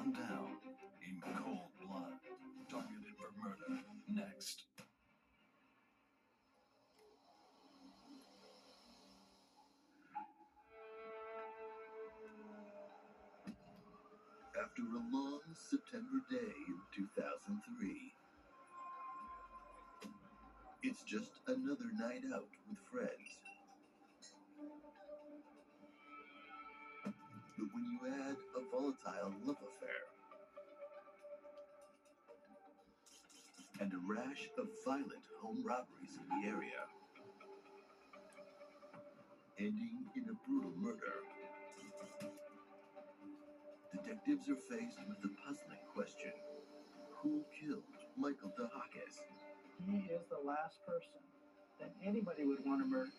gone down in cold blood, targeted for murder. Next. After a long September day in 2003, it's just another night out with friends. But when you add a volatile love affair and a rash of violent home robberies in the area, ending in a brutal murder, detectives are faced with the puzzling question: who killed Michael DeHakis? He is the last person that anybody would want to murder.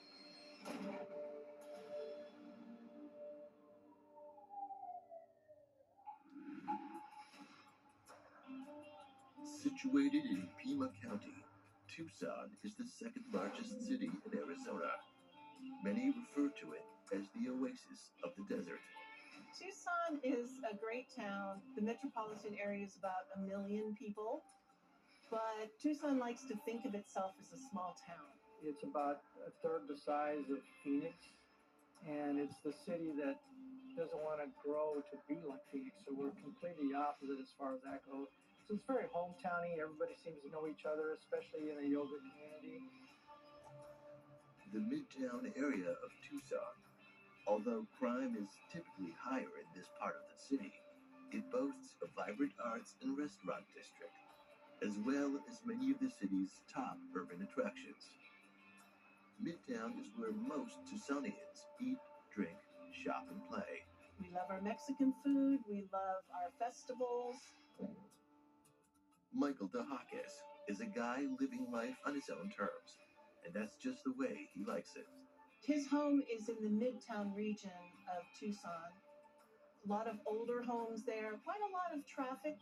Situated in Pima County, Tucson is the second largest city in Arizona. Many refer to it as the oasis of the desert. Tucson is a great town. The metropolitan area is about 1 million people, but Tucson likes to think of itself as a small town. It's about a third the size of Phoenix, and it's the city that doesn't want to grow to be like Phoenix, so we're completely opposite as far as that goes. So it's very hometowny. Everybody seems to know each other, especially in the yoga community. The Midtown area of Tucson, although crime is typically higher in this part of the city, it boasts a vibrant arts and restaurant district, as well as many of the city's top urban attractions. Midtown is where most Tucsonians eat, drink, shop, and play. We love our Mexican food. We love our festivals. Michael DeHakis is a guy living life on his own terms, and that's just the way he likes it. His home is in the Midtown region of Tucson. A lot of older homes there, quite a lot of traffic,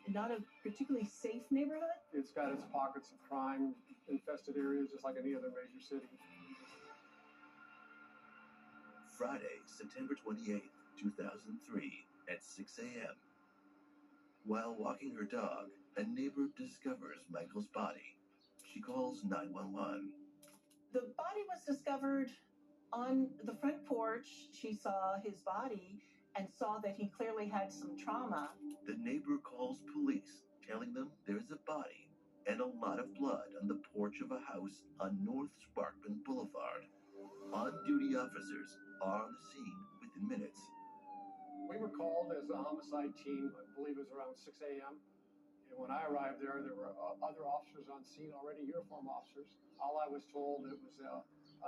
not a particularly safe neighborhood. It's got its pockets of crime-infested areas, just like any other major city. Friday, September 28, 2003, at 6 a.m. While walking her dog, a neighbor discovers Michael's body. She calls 911. The body was discovered on the front porch. She saw his body and saw that he clearly had some trauma. The neighbor calls police, telling them there's a body and a lot of blood on the porch of a house on North Sparkman Boulevard. On-duty officers are on the scene within minutes. We were called as a homicide team, I believe it was around 6 a.m. And when I arrived there were other officers on scene already, uniform officers. All I was told, it was a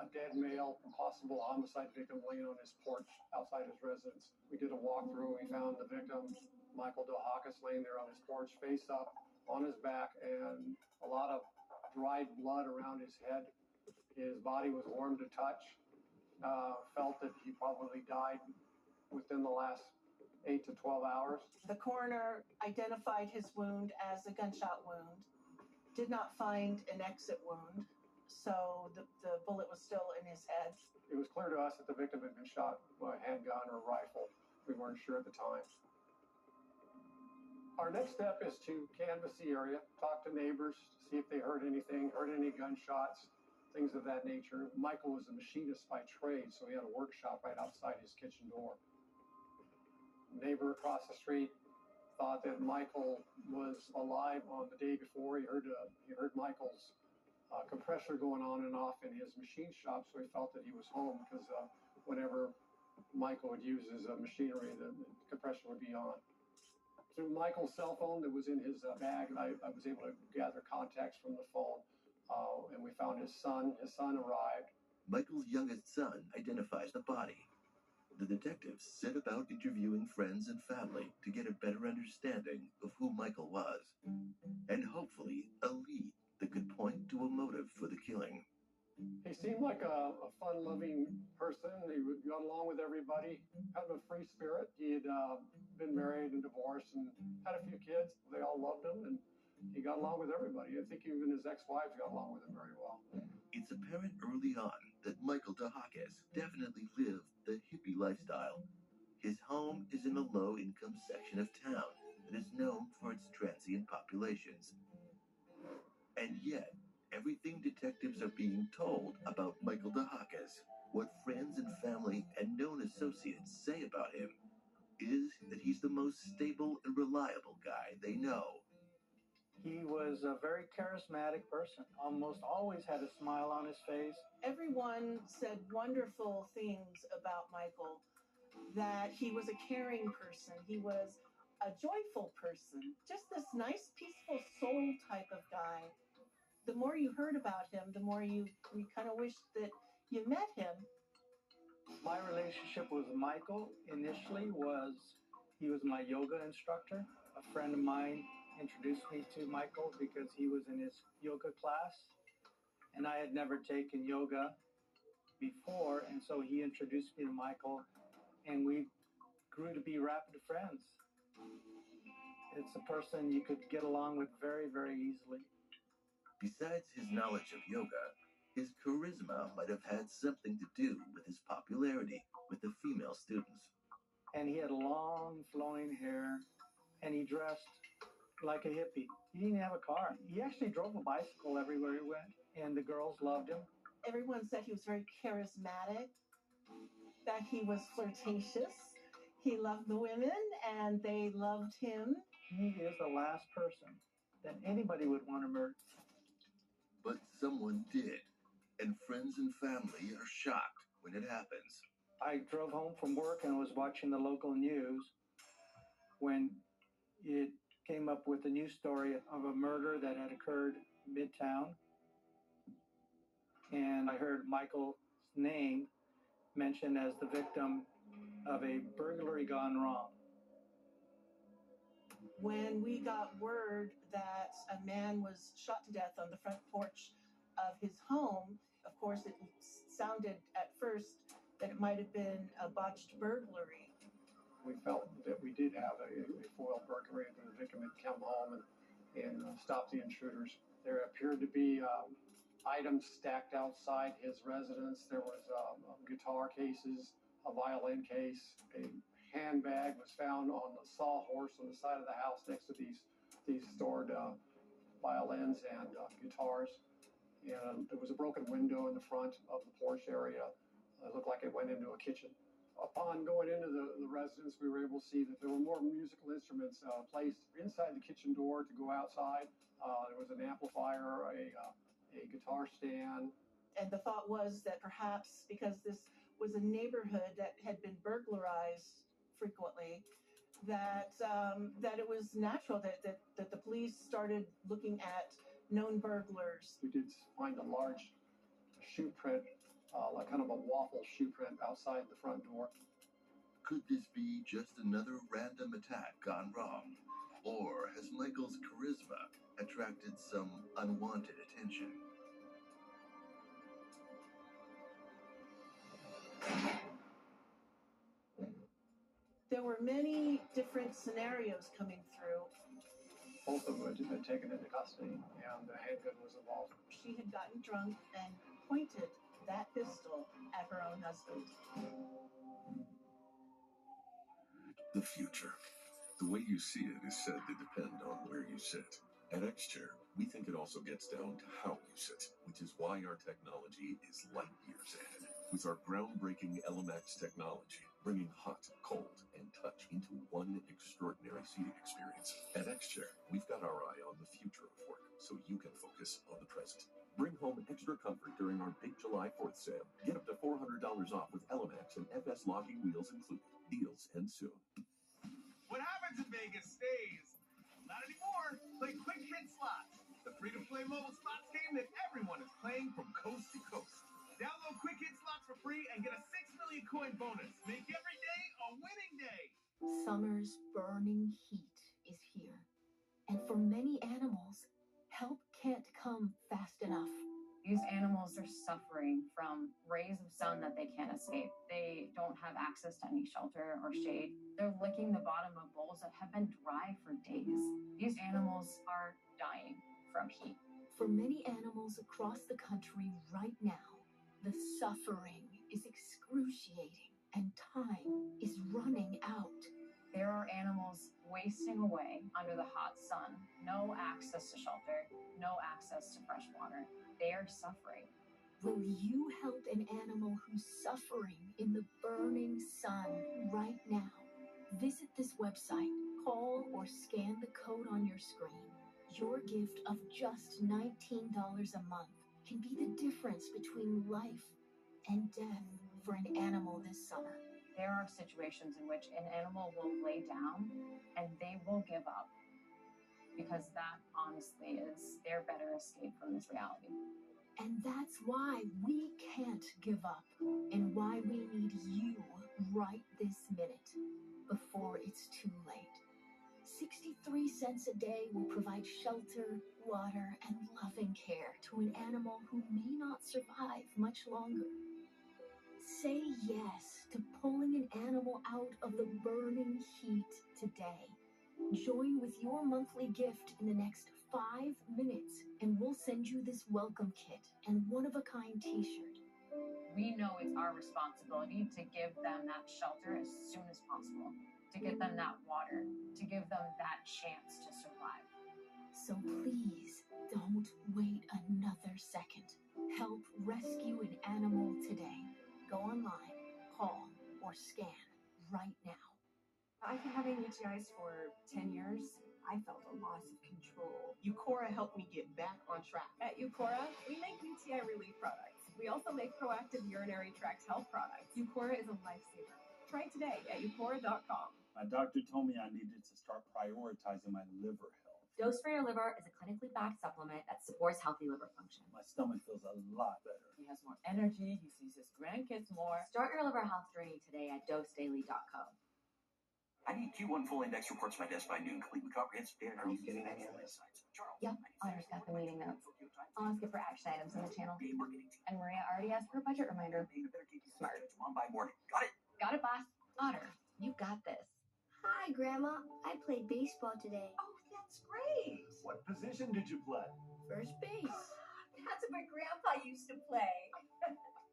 dead male, possible homicide victim laying on his porch outside his residence. We did a walkthrough. We found the victim, Michael DeHakis, laying there on his porch, face up, on his back, and a lot of dried blood around his head. His body was warm to touch. Felt that he probably died within the last 8 to 12 hours. The coroner identified his wound as a gunshot wound, did not find an exit wound, so the bullet was still in his head. It was clear to us that the victim had been shot by a handgun or a rifle. We weren't sure at the time. Our next step is to canvass the area, talk to neighbors, see if they heard anything, heard any gunshots, things of that nature. Michael was a machinist by trade, so he had a workshop right outside his kitchen door. Neighbor across the street thought that Michael was alive on the day before. He heard Michael's compressor going on and off in his machine shop, so he felt that he was home because whenever Michael would use his machinery, the compressor would be on. Through Michael's cell phone that was in his bag, I was able to gather contacts from the phone, and we found his son. His son arrived. Michael's youngest son identifies the body. The detectives set about interviewing friends and family to get a better understanding of who Michael was, and hopefully a lead that could point to a motive for the killing. He seemed like a fun-loving person. He got along with everybody, kind of a free spirit. He had been married and divorced and had a few kids. They all loved him, and he got along with everybody. I think even his ex-wives got along with him very well. It's apparent early on that Michael DeHakis definitely lived the hippie lifestyle. His home is in a low-income section of town that is known for its transient populations. And yet, everything detectives are being told about Michael DeHakis, what friends and family and known associates say about him, is that he's the most stable and reliable guy they know. He was a very charismatic person, almost always had a smile on his face. Everyone said wonderful things about Michael, that he was a caring person, he was a joyful person, just this nice, peaceful soul type of guy. The more you heard about him, the more you kind of wished that you met him. My relationship with Michael initially was, he was my yoga instructor. A friend of mine introduced me to Michael because he was in his yoga class, and I had never taken yoga before, and so he introduced me to Michael, and we grew to be rapid friends. It's a person you could get along with very, very easily. Besides his knowledge of yoga, his charisma might have had something to do with his popularity with the female students. And he had long, flowing hair, and he dressed like a hippie. He didn't have a car. He actually drove a bicycle everywhere he went, and the girls loved him. Everyone said he was very charismatic, that he was flirtatious. He loved the women, and they loved him. He is the last person that anybody would want to murder. But someone did, and friends and family are shocked when it happens. I drove home from work and was watching the local news when it came up with a news story of a murder that had occurred midtown. And I heard Michael's name mentioned as the victim of a burglary gone wrong. When we got word that a man was shot to death on the front porch of his home, of course, it sounded at first that it might have been a botched burglary. We felt that we did have a foiled burglary, and the victim had come home and stopped the intruders. There appeared to be items stacked outside his residence. There was guitar cases, a violin case, a handbag was found on the sawhorse on the side of the house next to these stored violins and guitars. And there was a broken window in the front of the porch area. It looked like it went into a kitchen. Upon going into the residence, we were able to see that there were more musical instruments placed inside the kitchen door to go outside. There was an amplifier, a guitar stand. And the thought was that perhaps because this was a neighborhood that had been burglarized frequently, that it was natural that the police started looking at known burglars. We did find a large shoe print, like kind of a waffle shoe print outside the front door. Could this be just another random attack gone wrong? Or has Michael's charisma attracted some unwanted attention? There were many different scenarios coming through. Both of them had been taken into custody, and the handgun was involved. She had gotten drunk and pointed that pistol at her own husband. The future. The way you see it is said to depend on where you sit. At XChair, we think it also gets down to how you sit, which is why our technology is light years ahead. With our groundbreaking LMX technology, bringing hot, cold, and touch into one extraordinary seating experience. At XChair, we've got our eye on the future of work, so you can focus on the present. Bring home extra comfort during our big July 4th sale. Get up to $400 off with LMX and FS logging wheels included. Deals end soon. What happens in Vegas stays. Not anymore. Play Quick Hit Slots, the free-to-play mobile slots game that everyone is playing from coast to coast. Download Quick Hit Slots for free and get a 6 million coin bonus. Make every day a winning day. Summer's burning heat is here. And for many animals, help can't come fast enough. These animals are suffering from rays of sun that they can't escape. They don't have access to any shelter or shade. They're licking the bottom of bowls that have been dry for days. These animals are dying from heat. For many animals across the country right now, the suffering is excruciating. and time is running out. There are animals wasting away under the hot sun. No access to shelter, no access to fresh water. They are suffering. Will you help an animal who's suffering in the burning sun right now? Visit this website, call or scan the code on your screen. Your gift of just $19 a month can be the difference between life and death for an animal this summer. There are situations in which an animal will lay down and they will give up because that honestly is their better escape from this reality. And that's why we can't give up and why we need you right this minute before it's too late. 63 cents a day will provide shelter, water, and loving care to an animal who may not survive much longer. Say yes to pulling an animal out of the burning heat today. Join with your monthly gift in the next 5 minutes, and we'll send you this welcome kit and one-of-a-kind t-shirt. We know it's our responsibility to give them that shelter as soon as possible, to get them that water, to give them that chance to survive. So please don't wait another second. Help rescue an animal today. Go online, call, or scan right now. I've been having UTIs for 10 years. I felt a loss of control. Eucora helped me get back on track. At Eucora, we make UTI relief products. We also make proactive urinary tract health products. Eucora is a lifesaver. Try it today at eucora.com. My doctor told me I needed to start prioritizing my liver health. Dose for Your Liver is a clinically backed supplement that supports healthy liver function. My stomach feels a lot better. He has more energy. He sees his grandkids more. Start your liver health journey today at dosedaily.co. I need Q1 full index reports by desk by noon, complete with comprehensive data. Are you getting any insights? Charles. Yep, Honors got the meeting notes. I'll ask it for action items in the channel. And Maria already asked for a budget reminder. Smart. By morning. Got it. Got it, boss. Otter, you got this. Hi, Grandma. I played baseball today. Oh, that's great. What position did you play? First base. That's what Grandpa used to play.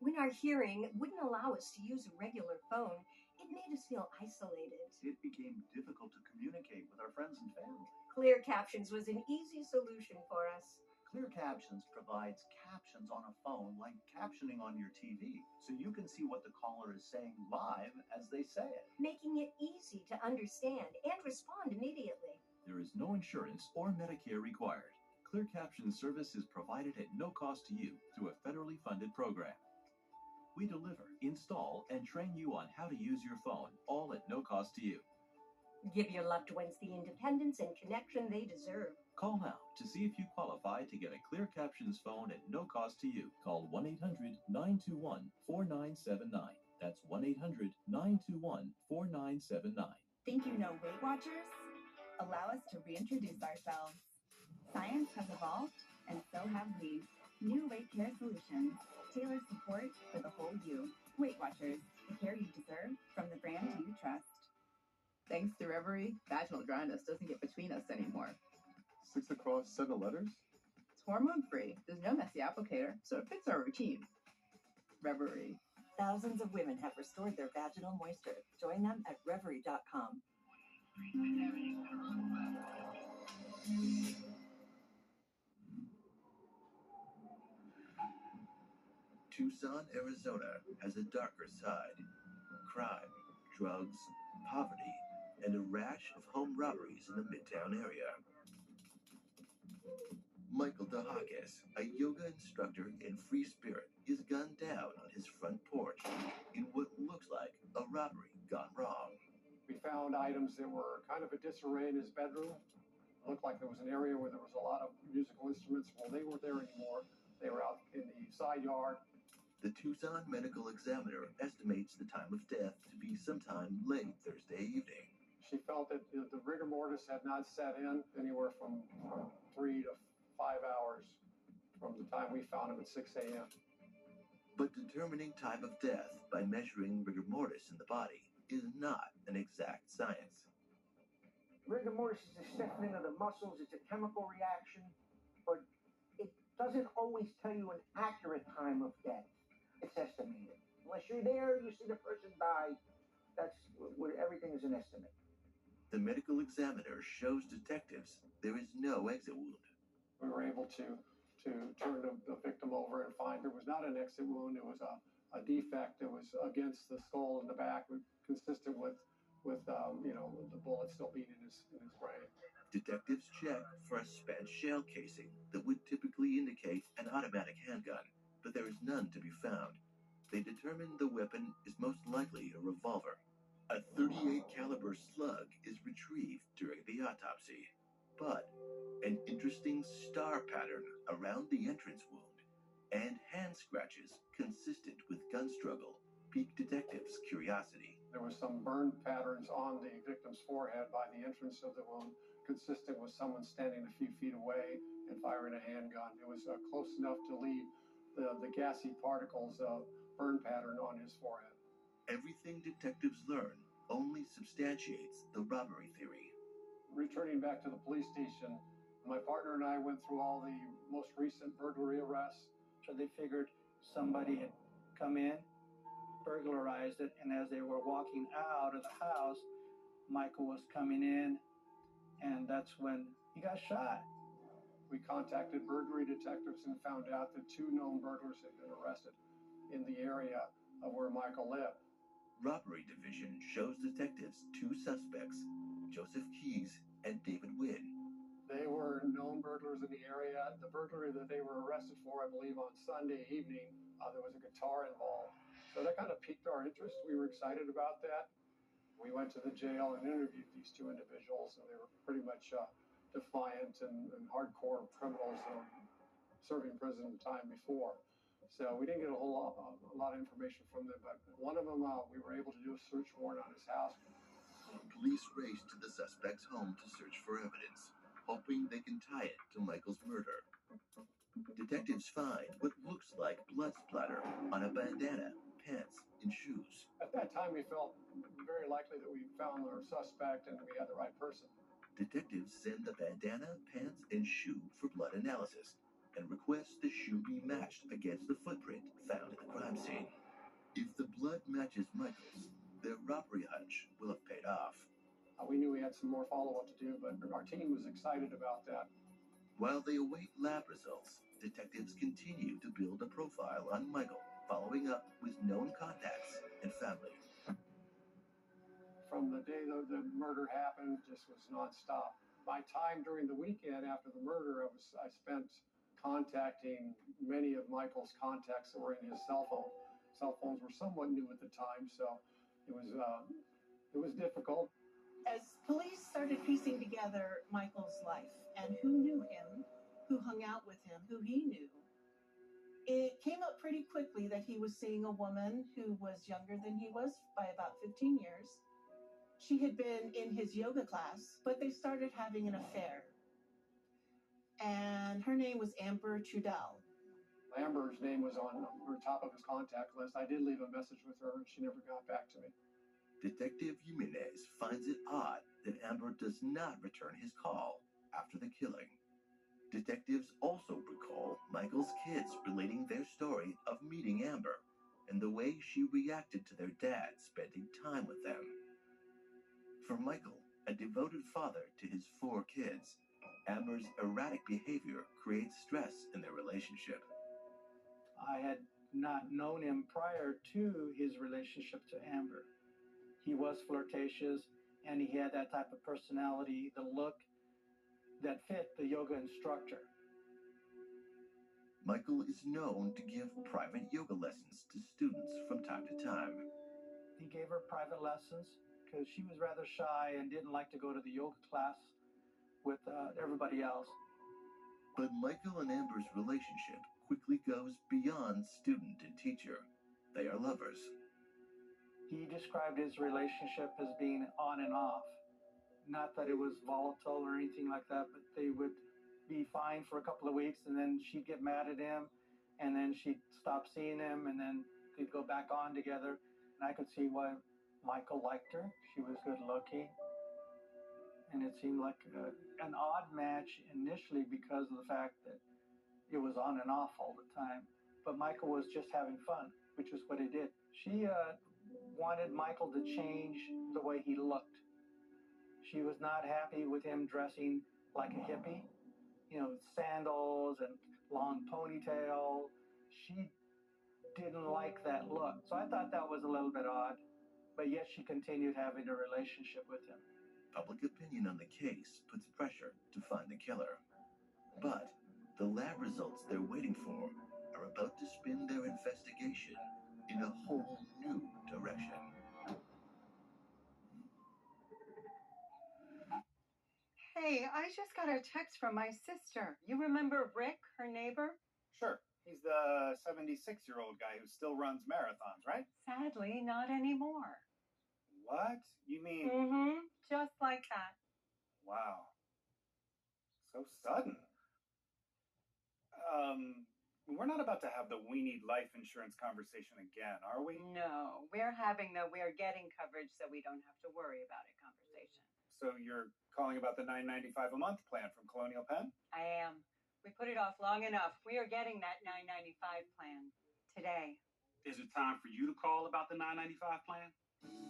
When our hearing wouldn't allow us to use a regular phone, it made us feel isolated. It became difficult to communicate with our friends and family. Clear Captions was an easy solution for us. Clear Captions provides captions on a phone like captioning on your TV, so you can see what the caller is saying live as they say it, making it easy to understand and respond immediately. There is no insurance or Medicare required. Clear Captions service is provided at no cost to you through a federally funded program. We deliver, install, and train you on how to use your phone, all at no cost to you. Give your loved ones the independence and connection they deserve. Call now to see if you qualify to get a Clear Captions phone at no cost to you. Call 1-800-921-4979. That's 1-800-921-4979. Think you know Weight Watchers? Allow us to reintroduce ourselves. Science has evolved, and so have we. New weight care solutions. Tailored support for the whole you. Weight Watchers, the care you deserve from the brand you trust. Thanks to Reverie, vaginal dryness doesn't get between us anymore. 6 across 7 letters? It's hormone-free. There's no messy applicator, so it fits our routine. Reverie. Thousands of women have restored their vaginal moisture. Join them at Reverie.com. Tucson, Arizona has a darker side. Crime, drugs, poverty, and a rash of home robberies in the Midtown area. Michael DeHakis, a yoga instructor and free spirit, is gunned down on his front porch in what looks like a robbery gone wrong. We found items that were kind of a disarray in his bedroom. Looked like there was an area where there was a lot of musical instruments. Well, they weren't there anymore. They were out in the side yard. The Tucson Medical Examiner estimates the time of death to be sometime late Thursday evening. She felt that the rigor mortis had not set in anywhere from 3 to 5 hours from the time we found him at 6 a.m. But determining time of death by measuring rigor mortis in the body is not an exact science. Rigor mortis is a stiffening of the muscles. It's a chemical reaction, but it doesn't always tell you an accurate time of death. It's estimated. Unless you're there, you see the person die. That's where everything is an estimate. The medical examiner shows detectives there is no exit wound. We were able to turn the victim over and find there was not an exit wound. It was a defect that was against the skull in the back, consistent with the bullet still being in his brain. Detectives check for a spent shell casing that would typically indicate an automatic handgun, but there is none to be found. They determine the weapon is most likely a revolver. A .38 caliber slug is retrieved during the autopsy, but an interesting star pattern around the entrance wound and hand scratches consistent with gun struggle piqued detectives' curiosity. There was some burn patterns on the victim's forehead by the entrance of the wound, consistent with someone standing a few feet away and firing a handgun. It was close enough to leave the gassy particles of burn pattern on his forehead. Everything detectives learn only substantiates the robbery theory. Returning back to the police station, my partner and I went through all the most recent burglary arrests. So they figured somebody had come in, burglarized it, and as they were walking out of the house, Michael was coming in, and that's when he got shot. We contacted burglary detectives and found out that 2 known burglars had been arrested in the area of where Michael lived. Robbery Division shows detectives 2 suspects, Joseph Keys and David Wynn. They were known burglars in the area. The burglary that they were arrested for, I believe, on Sunday evening, there was a guitar involved. So that kind of piqued our interest. We were excited about that. We went to the jail and interviewed these 2 individuals, and they were pretty much defiant and hardcore criminals serving prison time before. So we didn't get a lot of information from them, but one of them, we were able to do a search warrant on his house. Police race to the suspect's home to search for evidence, hoping they can tie it to Michael's murder. Detectives find what looks like blood splatter on a bandana, pants, and shoes. At that time, we felt very likely that we found our suspect and we had the right person. Detectives send the bandana, pants, and shoe for blood analysis and request the shoe be matched against the footprint found at the crime scene. If the blood matches Michael's, their robbery hunch will have paid off. We knew we had some more follow-up to do, but our team was excited about that. While they await lab results, detectives continue to build a profile on Michael, following up with known contacts and family. From the day the murder happened, just was nonstop. My time during the weekend after the murder, I spent contacting many of Michael's contacts that were in his cell phone. Cell phones were somewhat new at the time, so it was difficult. As police started piecing together Michael's life and who knew him, who hung out with him, who he knew, it came up pretty quickly that he was seeing a woman who was younger than he was by about 15 years. She had been in his yoga class, but they started having an affair. And her name was Amber Trudell. Amber's name was on the top of his contact list. I did leave a message with her, and she never got back to me. Detective Jimenez finds it odd that Amber does not return his call after the killing. Detectives also recall Michael's kids relating their story of meeting Amber and the way she reacted to their dad spending time with them. For Michael, a devoted father to his 4 kids, Amber's erratic behavior creates stress in their relationship. I had not known him prior to his relationship to Amber. He was flirtatious, and he had that type of personality, the look that fit the yoga instructor. Michael is known to give private yoga lessons to students from time to time. He gave her private lessons because she was rather shy and didn't like to go to the yoga class with everybody else. But Michael and Amber's relationship quickly goes beyond student and teacher. They are lovers. He described his relationship as being on and off. Not that it was volatile or anything like that, but they would be fine for a couple of weeks, and then she'd get mad at him, and then she'd stop seeing him, and then they'd go back on together. And I could see why Michael liked her. She was good looking. And it seemed like an odd match initially because of the fact that it was on and off all the time. But Michael was just having fun. which is what he did. She wanted Michael to change the way he looked. She was not happy with him dressing like a hippie, sandals and long ponytail. She didn't like that look. So I thought that was a little bit odd, but yet she continued having a relationship with him. Public opinion on the case puts pressure to find the killer. But the lab results they're waiting for are about to spin their investigation in a whole new direction. Hey, I just got a text from my sister. You remember Rick, her neighbor? Sure. He's the 76-year-old guy who still runs marathons, right? Sadly, not anymore. What? You mean... Mm-hmm. Just like that. Wow. So sudden. We're not about to have the we need life insurance conversation again, are we? No, we're having the we're getting coverage so we don't have to worry about it conversation. So you're calling about the $9.95 a month plan from Colonial Penn? I am. We put it off long enough. We are getting that $9.95 plan today. Is it time for you to call about the $9.95 plan?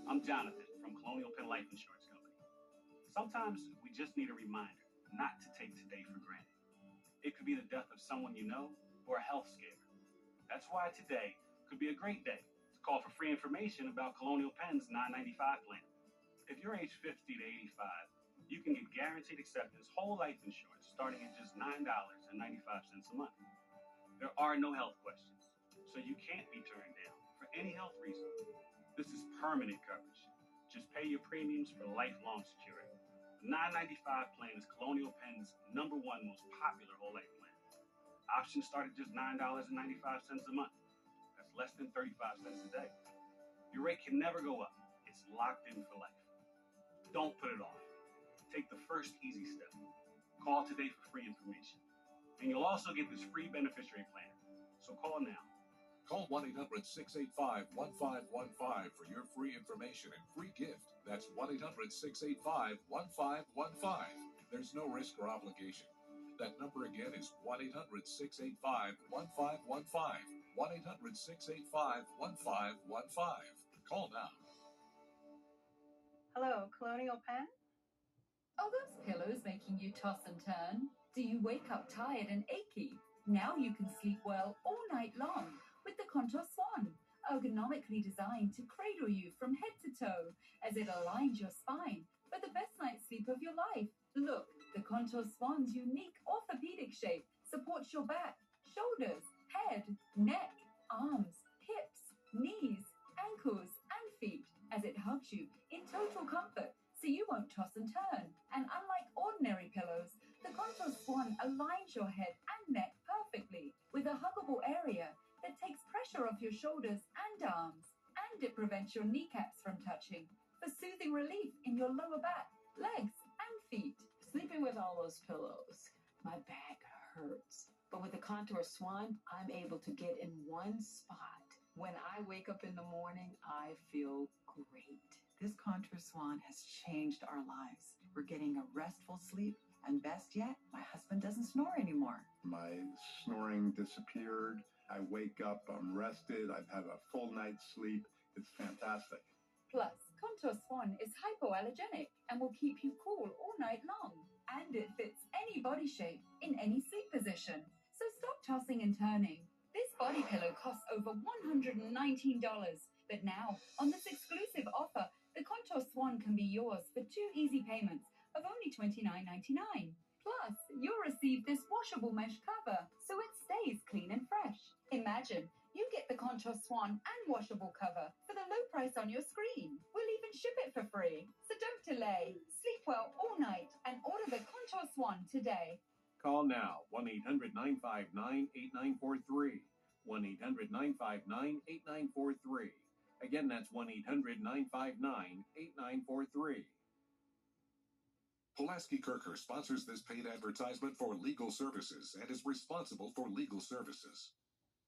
I'm Jonathan from Colonial Penn Life Insurance Company. Sometimes we just need a reminder not to take today for granted. It could be the death of someone you know or a health scare. That's why today could be a great day to call for free information about Colonial Penn's $9.95 plan. If you're age 50 to 85, you can get guaranteed acceptance whole life insurance starting at just $9.95 a month. There are no health questions, so you can't be turned down for any health reason. This is permanent coverage. Just pay your premiums for lifelong security. The $9.95 plan is Colonial Penn's #1 most popular whole life plan. Options start at just $9.95 a month. That's less than 35 cents a day. Your rate can never go up. It's locked in for life. Don't put it off. Take the first easy step. Call today for free information. And you'll also get this free beneficiary plan. So call now. Call 1-800-685-1515 for your free information and free gift. That's 1-800-685-1515. There's no risk or obligation. That number again is 1-800-685-1515. 1-800-685-1515. Call now. Hello, Colonial Penn? Are those pillows making you toss and turn? Do you wake up tired and achy? Now you can sleep well all night long with the Contour Swan, ergonomically designed to cradle you from head to toe as it aligns your spine for the best night's sleep of your life. Look, the Contour Swan's unique orthopedic shape supports your back, shoulders, head, neck, arms, hips, knees, ankles, and feet as it hugs you in total comfort so you won't toss and turn. And unlike ordinary pillows, the Contour Swan aligns your head and neck perfectly with a huggable area that takes pressure off your shoulders and arms, and it prevents your kneecaps from touching for soothing relief in your lower back, legs, and feet. Sleeping with all those pillows, my back hurts. But with the Contour Swan, I'm able to get in one spot. When I wake up in the morning, I feel great. This Contour Swan has changed our lives. We're getting a restful sleep, and best yet, my husband doesn't snore anymore. My snoring disappeared. I wake up, I'm rested, I've had a full night's sleep. It's fantastic. Plus, Contour Swan is hypoallergenic and will keep you cool all night long. And it fits any body shape in any sleep position. So stop tossing and turning. This body pillow costs over $119. But now, on this exclusive offer, the Contour Swan can be yours for 2 easy payments of only $29.99. Plus, you'll receive this washable mesh cover, so it stays clean and fresh. Imagine, you get the Contour Swan and washable cover for the low price on your screen. We'll even ship it for free. So don't delay. Sleep well all night and order the Contour Swan today. Call now, 1-800-959-8943. 1-800-959-8943. Again, that's 1-800-959-8943. Pulaski Kirker sponsors this paid advertisement for legal services and is responsible for legal services.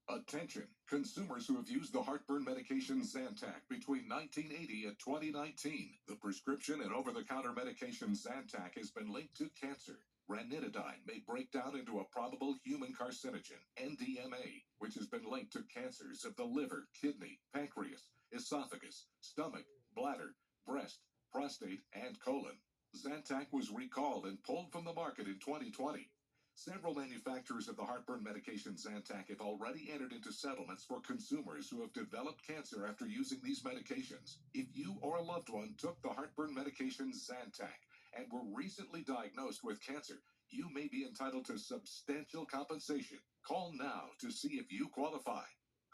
Attention, consumers who have used the heartburn medication Zantac between 1980 and 2019. The prescription and over-the-counter medication Zantac has been linked to cancer. Ranitidine may break down into a probable human carcinogen, NDMA, which has been linked to cancers of the liver, kidney, pancreas, esophagus, stomach, bladder, breast, prostate, and colon. Zantac was recalled and pulled from the market in 2020. Several manufacturers of the heartburn medication Zantac have already entered into settlements for consumers who have developed cancer after using these medications. If you or a loved one took the heartburn medication Zantac and were recently diagnosed with cancer, you may be entitled to substantial compensation. Call now to see if you qualify.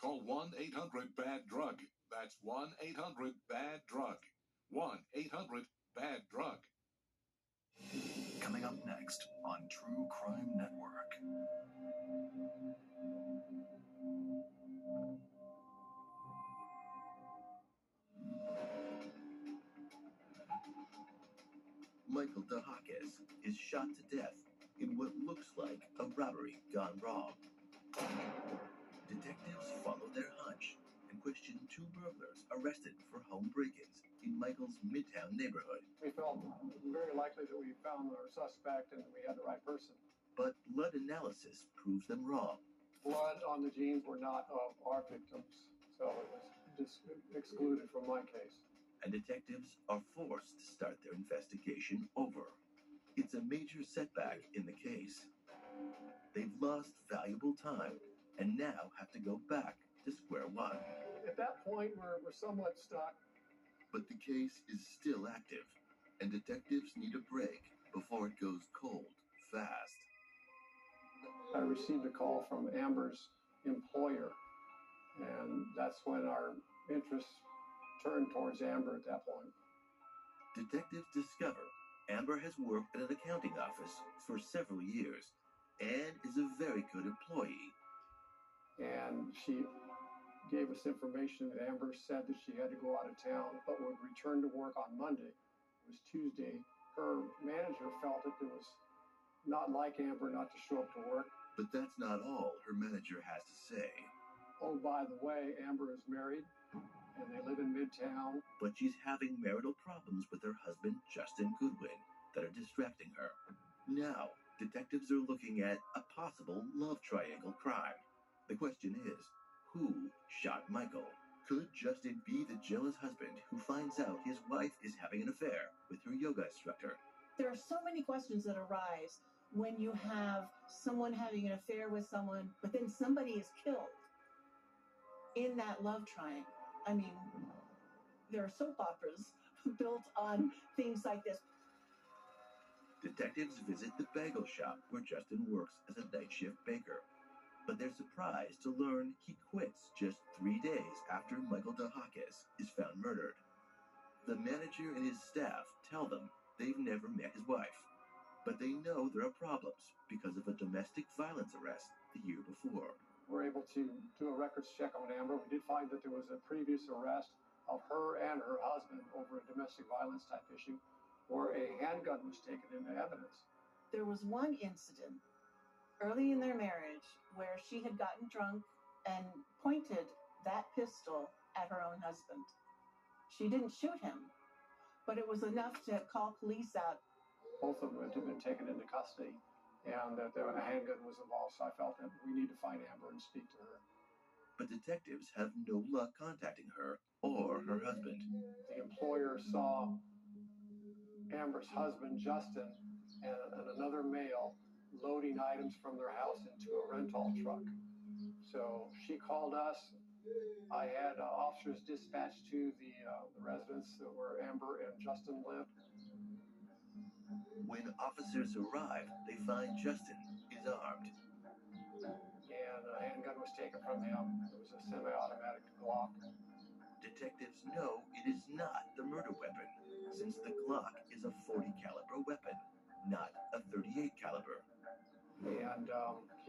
Call 1-800-BAD-DRUG. That's 1-800-BAD-DRUG. 1-800-BAD-DRUG. Coming up next on True Crime Network. Michael DeHakis is shot to death in what looks like a robbery gone wrong. Detectives follow their hunch and question two burglars arrested for home break-ins in Michael's Midtown neighborhood. We felt very likely that we found our suspect and we had the right person. But blood analysis proves them wrong. Blood on the jeans were not of our victims, so it was just excluded from my case. And detectives are forced to start their investigation over. It's a major setback in the case. They've lost valuable time and now have to go back to square one. At that point, we're somewhat stuck. But the case is still active, and detectives need a break before it goes cold fast. I received a call from Amber's employer, and that's when our interest turned towards Amber at that point. Detectives discover Amber has worked at an accounting office for several years and is a very good employee. And she gave us information that Amber said that she had to go out of town but would return to work on Monday. It was Tuesday. Her manager felt that it was not like Amber not to show up to work. But that's not all her manager has to say. Oh, by the way, Amber is married and they live in Midtown. But she's having marital problems with her husband, Justin Goodwin, that are distracting her. Now, detectives are looking at a possible love triangle crime. The question is, who shot Michael? Could Justin be the jealous husband who finds out his wife is having an affair with her yoga instructor? There are so many questions that arise when you have someone having an affair with someone, but then somebody is killed in that love triangle. I mean, there are soap operas built on things like this. Detectives visit the bagel shop where Justin works as a night shift baker. But they're surprised to learn he quits just 3 days after Michael DeHakis is found murdered. The manager and his staff tell them they've never met his wife, but they know there are problems because of a domestic violence arrest the year before. We're able to do a records check on Amber. We did find that there was a previous arrest of her and her husband over a domestic violence type issue, where a handgun was taken into evidence. There was one incident early in their marriage where she had gotten drunk and pointed that pistol at her own husband. She didn't shoot him, but it was enough to call police out. Both of them had been taken into custody, and that a handgun was involved, so I felt that we need to find Amber and speak to her. But detectives have no luck contacting her or her husband. The employer saw Amber's husband, Justin, and another male loading items from their house into a rental truck. So she called us. I had officers dispatched to the residence where Amber and Justin lived. When officers arrive, they find Justin is armed. And a handgun was taken from him. It was a semi-automatic Glock. Detectives know it is not the murder weapon, since the Glock is a .40 caliber weapon, not a .38 caliber. And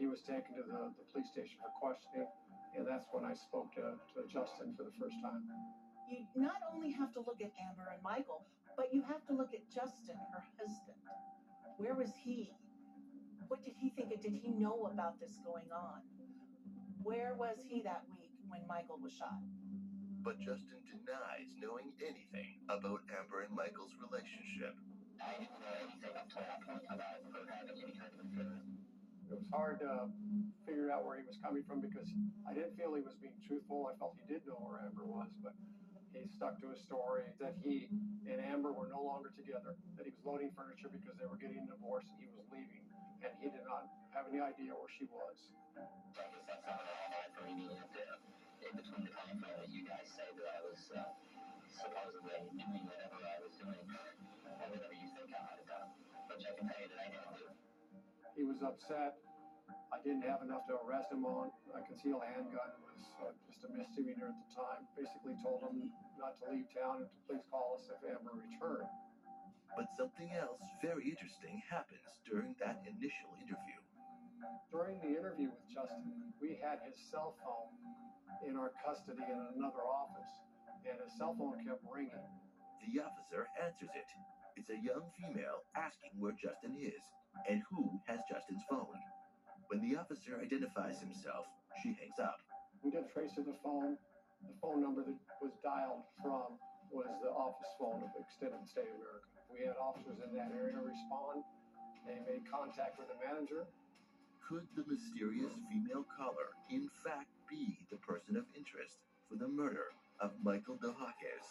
he was taken to the police station for questioning, and that's when I spoke to Justin for the first time. You not only have to look at Amber and Michael, but you have to look at Justin, her husband. Where was he? What did he think? Did he know about this going on? Where was he that week when Michael was shot? But Justin denies knowing anything about Amber and Michael's relationship. It was hard to figure out where he was coming from because I didn't feel he was being truthful. I felt he did know where Amber was, but he stuck to his story that he and Amber were no longer together, that he was loading furniture because they were getting a divorce and he was leaving, and he did not have any idea where she was. In between the time frame that you guys say that I was supposedly doing whatever I was doing, or whatever you think I might have done, which I can tell you that I didn't do. He was upset. I didn't have enough to arrest him on. A concealed handgun was just a misdemeanor at the time. Basically told him not to leave town and to please call us if Amber returned. But something else very interesting happens during that initial interview. During the interview with Justin, we had his cell phone in our custody in another office, and his cell phone kept ringing. The officer answers it. It's a young female asking where Justin is and who has Justin's phone. When the officer identifies himself, she hangs up. We did trace of the phone. The phone number that was dialed from was the office phone of Extended Stay America. We had officers in that area respond. They made contact with the manager. Could the mysterious female caller in fact be the person of interest for the murder of Michael DeHakis?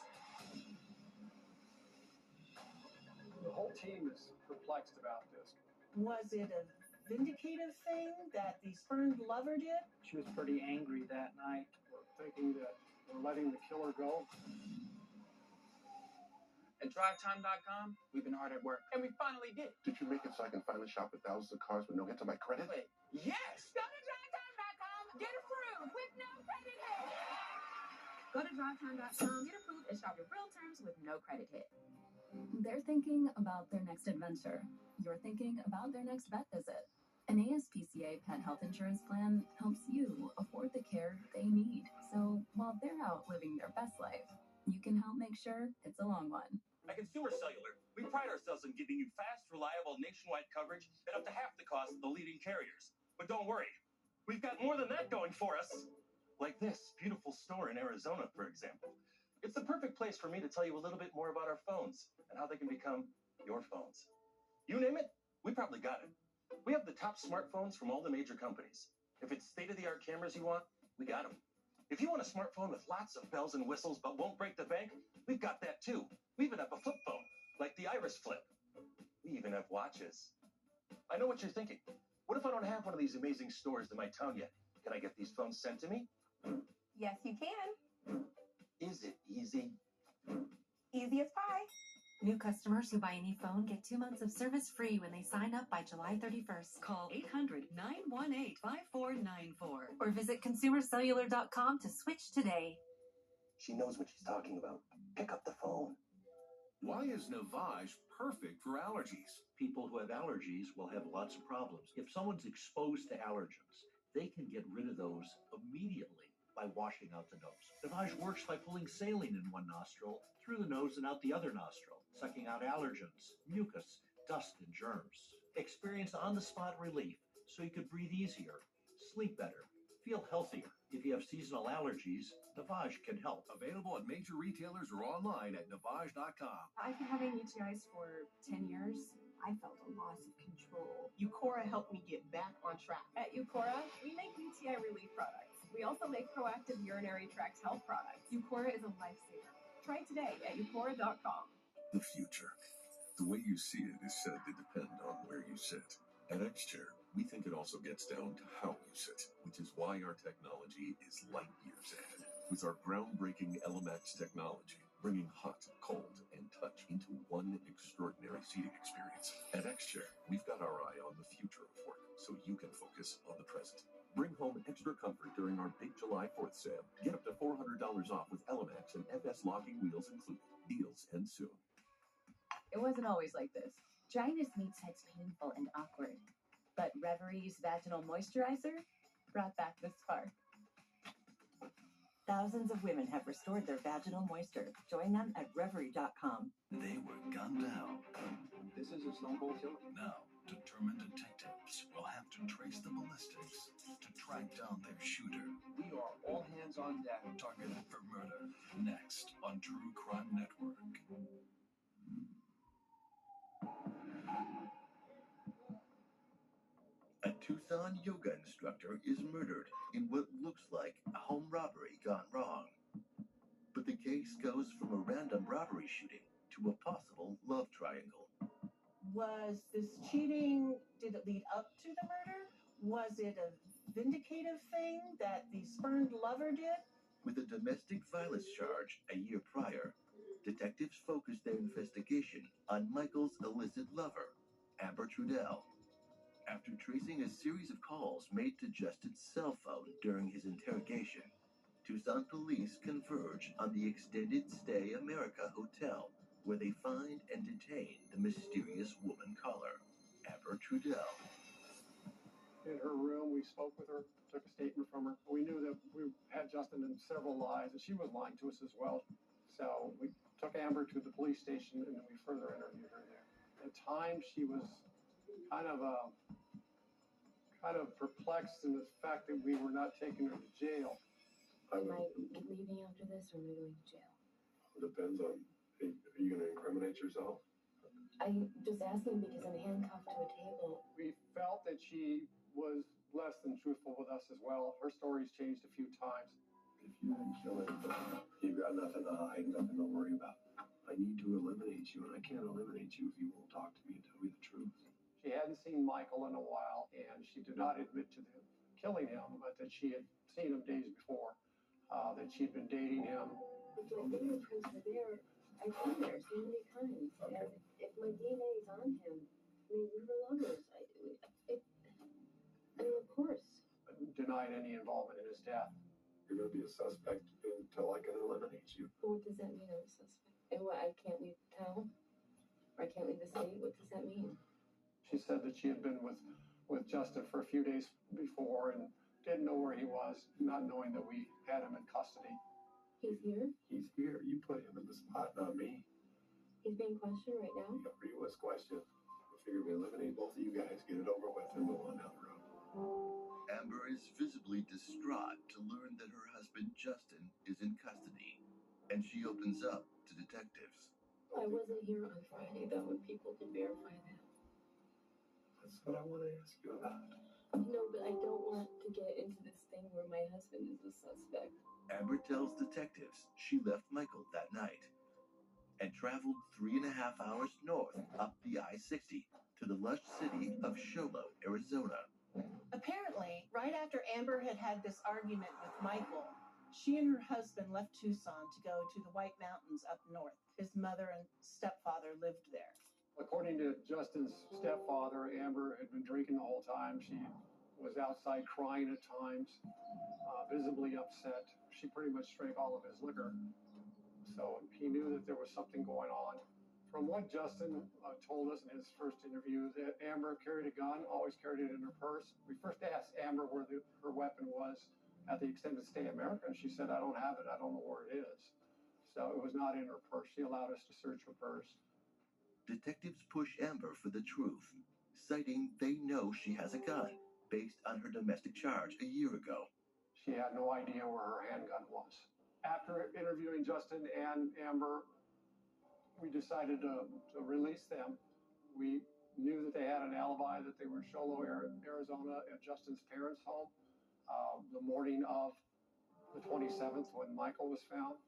The whole team is perplexed about this. Was it a vindicative thing that the spurned lover did? She was pretty angry that night. We're thinking that we're letting the killer go. At DriveTime.com, we've been hard at work, and we finally did. Did you make it so I can finally shop at thousands of cars with no hit to my credit? Wait, yes! Go to DriveTime.com, get approved with no credit hit. Go to DriveTime.com, get approved, and shop your real terms with no credit hit. They're thinking about their next adventure. You're thinking about their next vet visit. An ASPCA pet health insurance plan helps you afford the care they need. So while they're out living their best life, you can help make sure it's a long one. At Consumer Cellular, we pride ourselves on giving you fast, reliable, nationwide coverage at up to half the cost of the leading carriers. But don't worry, we've got more than that going for us. Like this beautiful store in Arizona, for example. It's the perfect place for me to tell you a little bit more about our phones and how they can become your phones. You name it, we probably got it. We have the top smartphones from all the major companies. If it's state-of-the-art cameras you want, we got them. If you want a smartphone with lots of bells and whistles but won't break the bank, we've got that too. We even have a flip phone, like the Iris Flip. We even have watches. I know what you're thinking. What if I don't have one of these amazing stores in my town yet? Can I get these phones sent to me? Yes, you can. Is it easy? Easy as pie. New customers who buy any phone get 2 months of service free when they sign up by July 31st. Call 800-918-5494 Or visit consumercellular.com to switch today. She knows what she's talking about. Pick up the phone. Why is Navage perfect for allergies? People who have allergies will have lots of problems. If someone's exposed to allergens, they can get rid of those immediately by washing out the nose. Navage works by pulling saline in one nostril, through the nose and out the other nostril, sucking out allergens, mucus, dust, and germs. Experience on-the-spot relief so you could breathe easier, sleep better, feel healthier. If you have seasonal allergies, Navage can help. Available at major retailers or online at Navage.com. I've been having UTIs for 10 years. I felt a loss of control. Eucora helped me get back on track. At Eucora, we make UTI relief products. We also make proactive urinary tract health products. Eucora is a lifesaver. Try it today at eucora.com. The future. The way you see it is said to depend on where you sit. At XChair, we think it also gets down to how you sit, which is why our technology is light years ahead. With our groundbreaking Elemax technology, bringing hot, cold, and touch into one extraordinary seating experience. At XChair, we've got our eye on the future of work, so you can focus on the present. Bring home extra comfort during our big July 4th sale. Get up to $400 off with Elemax and FS locking wheels included. Deals end soon. It wasn't always like this. Dryness made sex painful and awkward. But Reverie's vaginal moisturizer brought back the spark. Thousands of women have restored their vaginal moisture. Join them at Reverie.com. They were gunned down. This is a Stone Cold Killer. Now, determined detectives will have to trace the ballistics to track down their shooter. We are all hands on deck. Targeted for murder. Next on True Crime Network. Tucson yoga instructor is murdered in what looks like a home robbery gone wrong. But the case goes from a random robbery shooting to a possible love triangle. Was this cheating? Did it lead up to the murder? Was it a vindicative thing that the spurned lover did? With a domestic violence charge a year prior, detectives focused their investigation on Michael's illicit lover, Amber Trudell. After tracing a series of calls made to Justin's cell phone during his interrogation, Tucson police converge on the Extended Stay America Hotel, where they find and detain the mysterious woman caller, Amber Trudell. In her room, we spoke with her, took a statement from her. We knew that we had Justin in several lies, and she was lying to us as well. So we took Amber to the police station, and then we further interviewed her there. At times, she was kind of perplexed in the fact that we were not taking her to jail. Am I leaving after this, or am I going to jail? It depends on, are you going to incriminate yourself? I'm just asking because I'm handcuffed to a table. We felt that she was less than truthful with us as well. Her story's changed a few times. If you didn't kill it, you've got nothing to hide, nothing to worry about. I need to eliminate you, and I can't eliminate you if you won't talk to me and tell me the truth. She hadn't seen Michael in a while, and she did not admit to killing him, but that she had seen him days before, that she'd been dating him. If my fingerprints were there, I've been there so many times. Okay. And if my DNA is on him, I mean, we were lovers. I mean, of course. Denied any involvement in his death. You're going to be a suspect until I can eliminate you. What does that mean, I'm a suspect? And what, I can't leave town? Or I can't leave the state? What does that mean? She said that she had been with Justin for a few days before and didn't know where he was, not knowing that we had him in custody. He's here? He's here. You put him in the spot, not me. He's being questioned right now? Yeah, he was questioned. I figured we eliminate both of you guys, get it over with, and move on down the road. Amber is visibly distraught to learn that her husband Justin is in custody, and she opens up to detectives. I wasn't here on Friday, though, and people can verify that. That's what I want to ask you about. No, but I don't want to get into this thing where my husband is the suspect. Amber tells detectives she left Michael that night and traveled 3.5 hours north up the I-60 to the lush city of Show Low, Arizona. Apparently, right after Amber had had this argument with Michael, she and her husband left Tucson to go to the White Mountains up north. His mother and stepfather lived there. According to Justin's stepfather, Amber had been drinking the whole time. She was outside crying at times, visibly upset. She pretty much drank all of his liquor. So he knew that there was something going on. From what Justin told us in his first interview, that Amber carried a gun, always carried it in her purse. We first asked Amber where her weapon was at the Extended Stay America, and she said, I don't have it. I don't know where it is. So it was not in her purse. She allowed us to search her purse. Detectives push Amber for the truth, citing they know she has a gun based on her domestic charge a year ago. She had no idea where her handgun was. After interviewing Justin and Amber, we decided to release them. We knew that they had an alibi, that they were in Show Low, Arizona, at Justin's parents' home the morning of the 27th when Michael was found.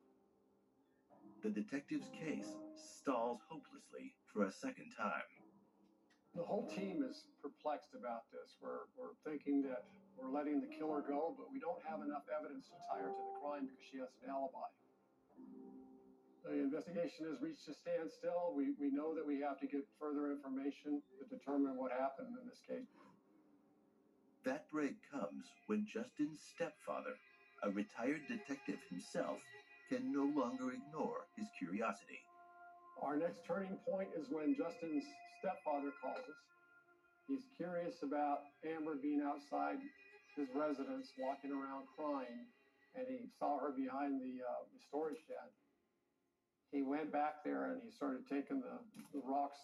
The detective's case stalls hopelessly for a second time. The whole team is perplexed about this. We're thinking that we're letting the killer go, but we don't have enough evidence to tie her to the crime because she has an alibi. The investigation has reached a standstill. We know that we have to get further information to determine what happened in this case. That break comes when Justin's stepfather, a retired detective himself, can no longer ignore his curiosity. Our next turning point is when Justin's stepfather calls us. He's curious about Amber being outside his residence, walking around crying, and he saw her behind the storage shed. He went back there and he started taking the rocks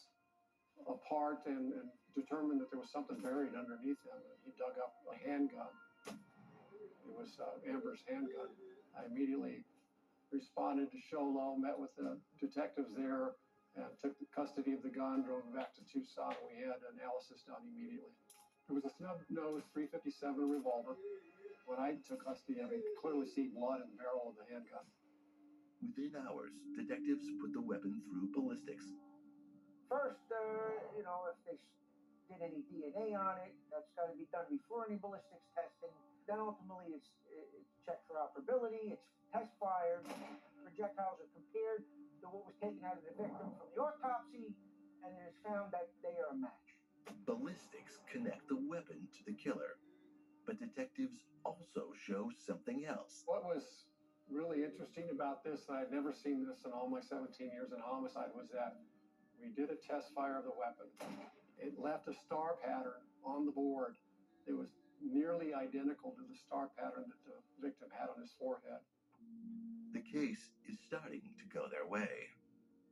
apart and determined that there was something buried underneath them. He dug up a handgun. It was Amber's handgun. I immediately responded to Show Low, met with the detectives there, and took custody of the gun, drove him back to Tucson. We had analysis done immediately. It was a snub-nosed .357 revolver. When I took custody of it, you could clearly see blood in the barrel of the handgun. Within hours, detectives put the weapon through ballistics. First, if they did any DNA on it, that's got to be done before any ballistics testing. Then ultimately it's checked for operability, it's test fired, projectiles are compared to what was taken out of the victim from the autopsy, and it is found that they are a match. Ballistics connect the weapon to the killer, but detectives also show something else. What was really interesting about this, and I'd never seen this in all my 17 years in homicide, was that we did a test fire of the weapon. It left a star pattern on the board that was nearly identical to the star pattern that the victim had on his forehead. The case is starting to go their way.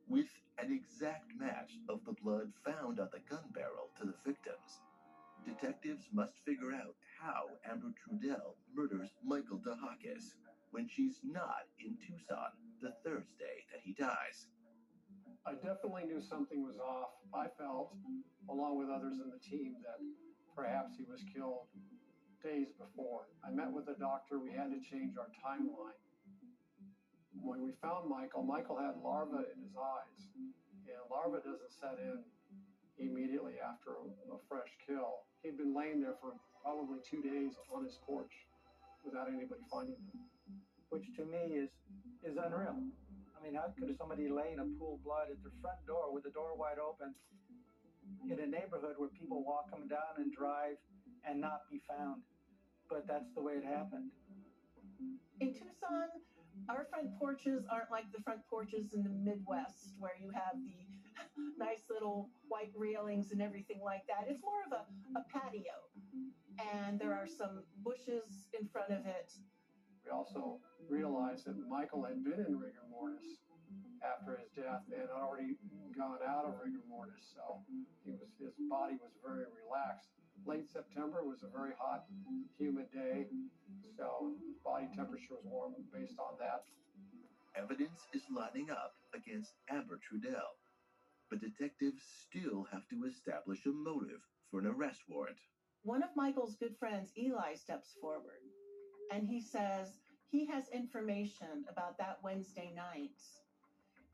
With an exact match of the blood found on the gun barrel to the victims, detectives must figure out how Amber Trudell murders Michael DeHakis when she's not in Tucson the Thursday that he dies. I definitely knew something was off. I felt, along with others in the team, that perhaps he was killed days before. I met with the doctor. We had to change our timeline. When we found Michael had larvae in his eyes, and larvae doesn't set in immediately after a fresh kill. He'd been laying there for probably 2 days on his porch without anybody finding him. Which to me is unreal. I mean, how could somebody lay in a pool of blood at their front door with the door wide open in a neighborhood where people walk them down and drive and not be found? But that's the way it happened. In Tucson, our front porches aren't like the front porches in the Midwest where you have the nice little white railings and everything like that. It's more of a patio. And there are some bushes in front of it. We also realized that Michael had been in rigor mortis after his death and had already gone out of rigor mortis. So his body was very relaxed. Late September was a very hot, humid day. So his body temperature was warm based on that. Evidence is lining up against Amber Trudell, but detectives still have to establish a motive for an arrest warrant. One of Michael's good friends, Eli, steps forward, and he says he has information about that Wednesday night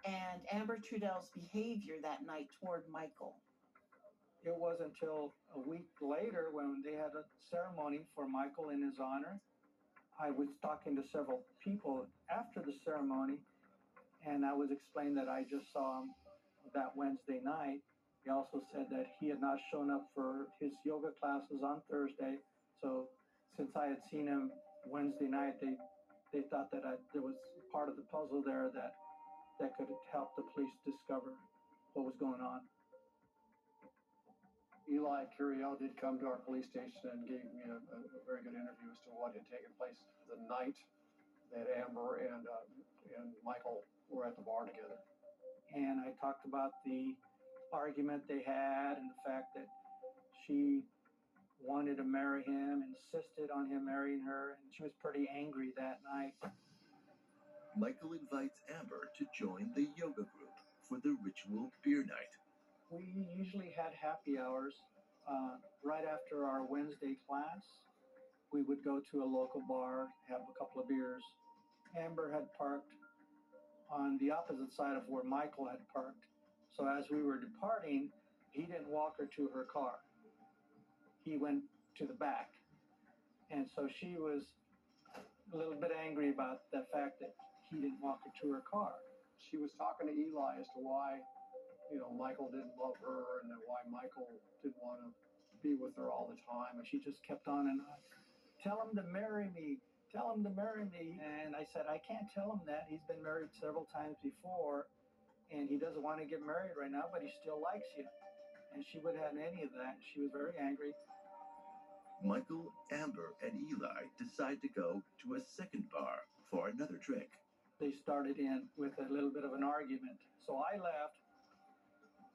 and Amber Trudell's behavior that night toward Michael. It wasn't until a week later when they had a ceremony for Michael in his honor. I was talking to several people after the ceremony, and I was explained that I just saw him that Wednesday night. He also said that he had not shown up for his yoga classes on Thursday. So since I had seen him Wednesday night, they thought that there was part of the puzzle there that could help the police discover what was going on. Eli Curiel did come to our police station and gave me a very good interview as to what had taken place the night that Amber and Michael were at the bar together. And I talked about the argument they had and the fact that she wanted to marry him, insisted on him marrying her, and she was pretty angry that night. Michael invites Amber to join the yoga group for the ritual beer night. We usually had happy hours right after our Wednesday class. We would go to a local bar, have a couple of beers. Amber had parked on the opposite side of where Michael had parked. So as we were departing, he didn't walk her to her car. He went to the back. And so she was a little bit angry about the fact that he didn't walk her to her car. She was talking to Eli as to why Michael didn't love her and then why Michael didn't want to be with her all the time. And she just kept on and on. Tell him to marry me. Tell him to marry me. And I said, I can't tell him that. He's been married several times before, and he doesn't want to get married right now, but he still likes you. And she wouldn't have any of that. She was very angry. Michael, Amber, and Eli decide to go to a second bar for another drink. They started in with a little bit of an argument. So I left,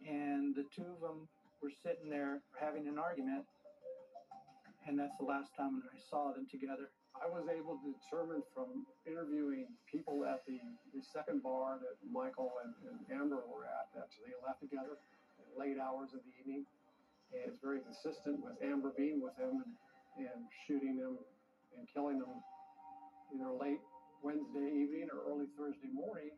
and the two of them were sitting there having an argument, and that's the last time that I saw them together. I was able to determine from interviewing people at the second bar that Michael and Amber were at that they left together at late hours of the evening. And it's very consistent with Amber being with him and shooting him and killing him either late Wednesday evening or early Thursday morning.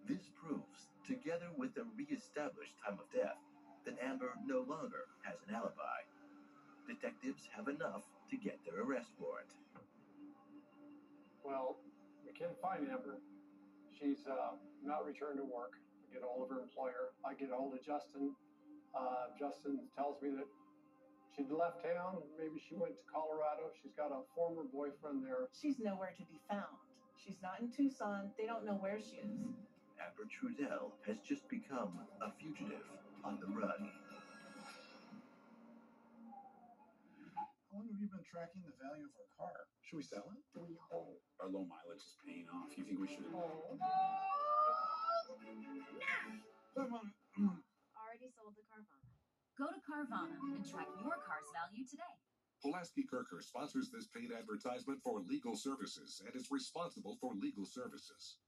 This proves, together with the re-established time of death, that Amber no longer has an alibi. Detectives have enough to get their arrest warrant. Well, we can't find Amber. She's not returned to work. I get hold of her employer. I get hold of Justin. Justin tells me that she'd left town. Maybe she went to Colorado. She's got a former boyfriend there. She's nowhere to be found. She's not in Tucson. They don't know where she is. Amber Trudell has just become a fugitive on the run. How long have you been tracking the value of our car? Should we sell it? We hold. Our low mileage is paying off. You think we should? Hold. Already sold to Carvana. Go to Carvana and track your car's value today. Pulaski Kirker sponsors this paid advertisement for legal services and is responsible for legal services.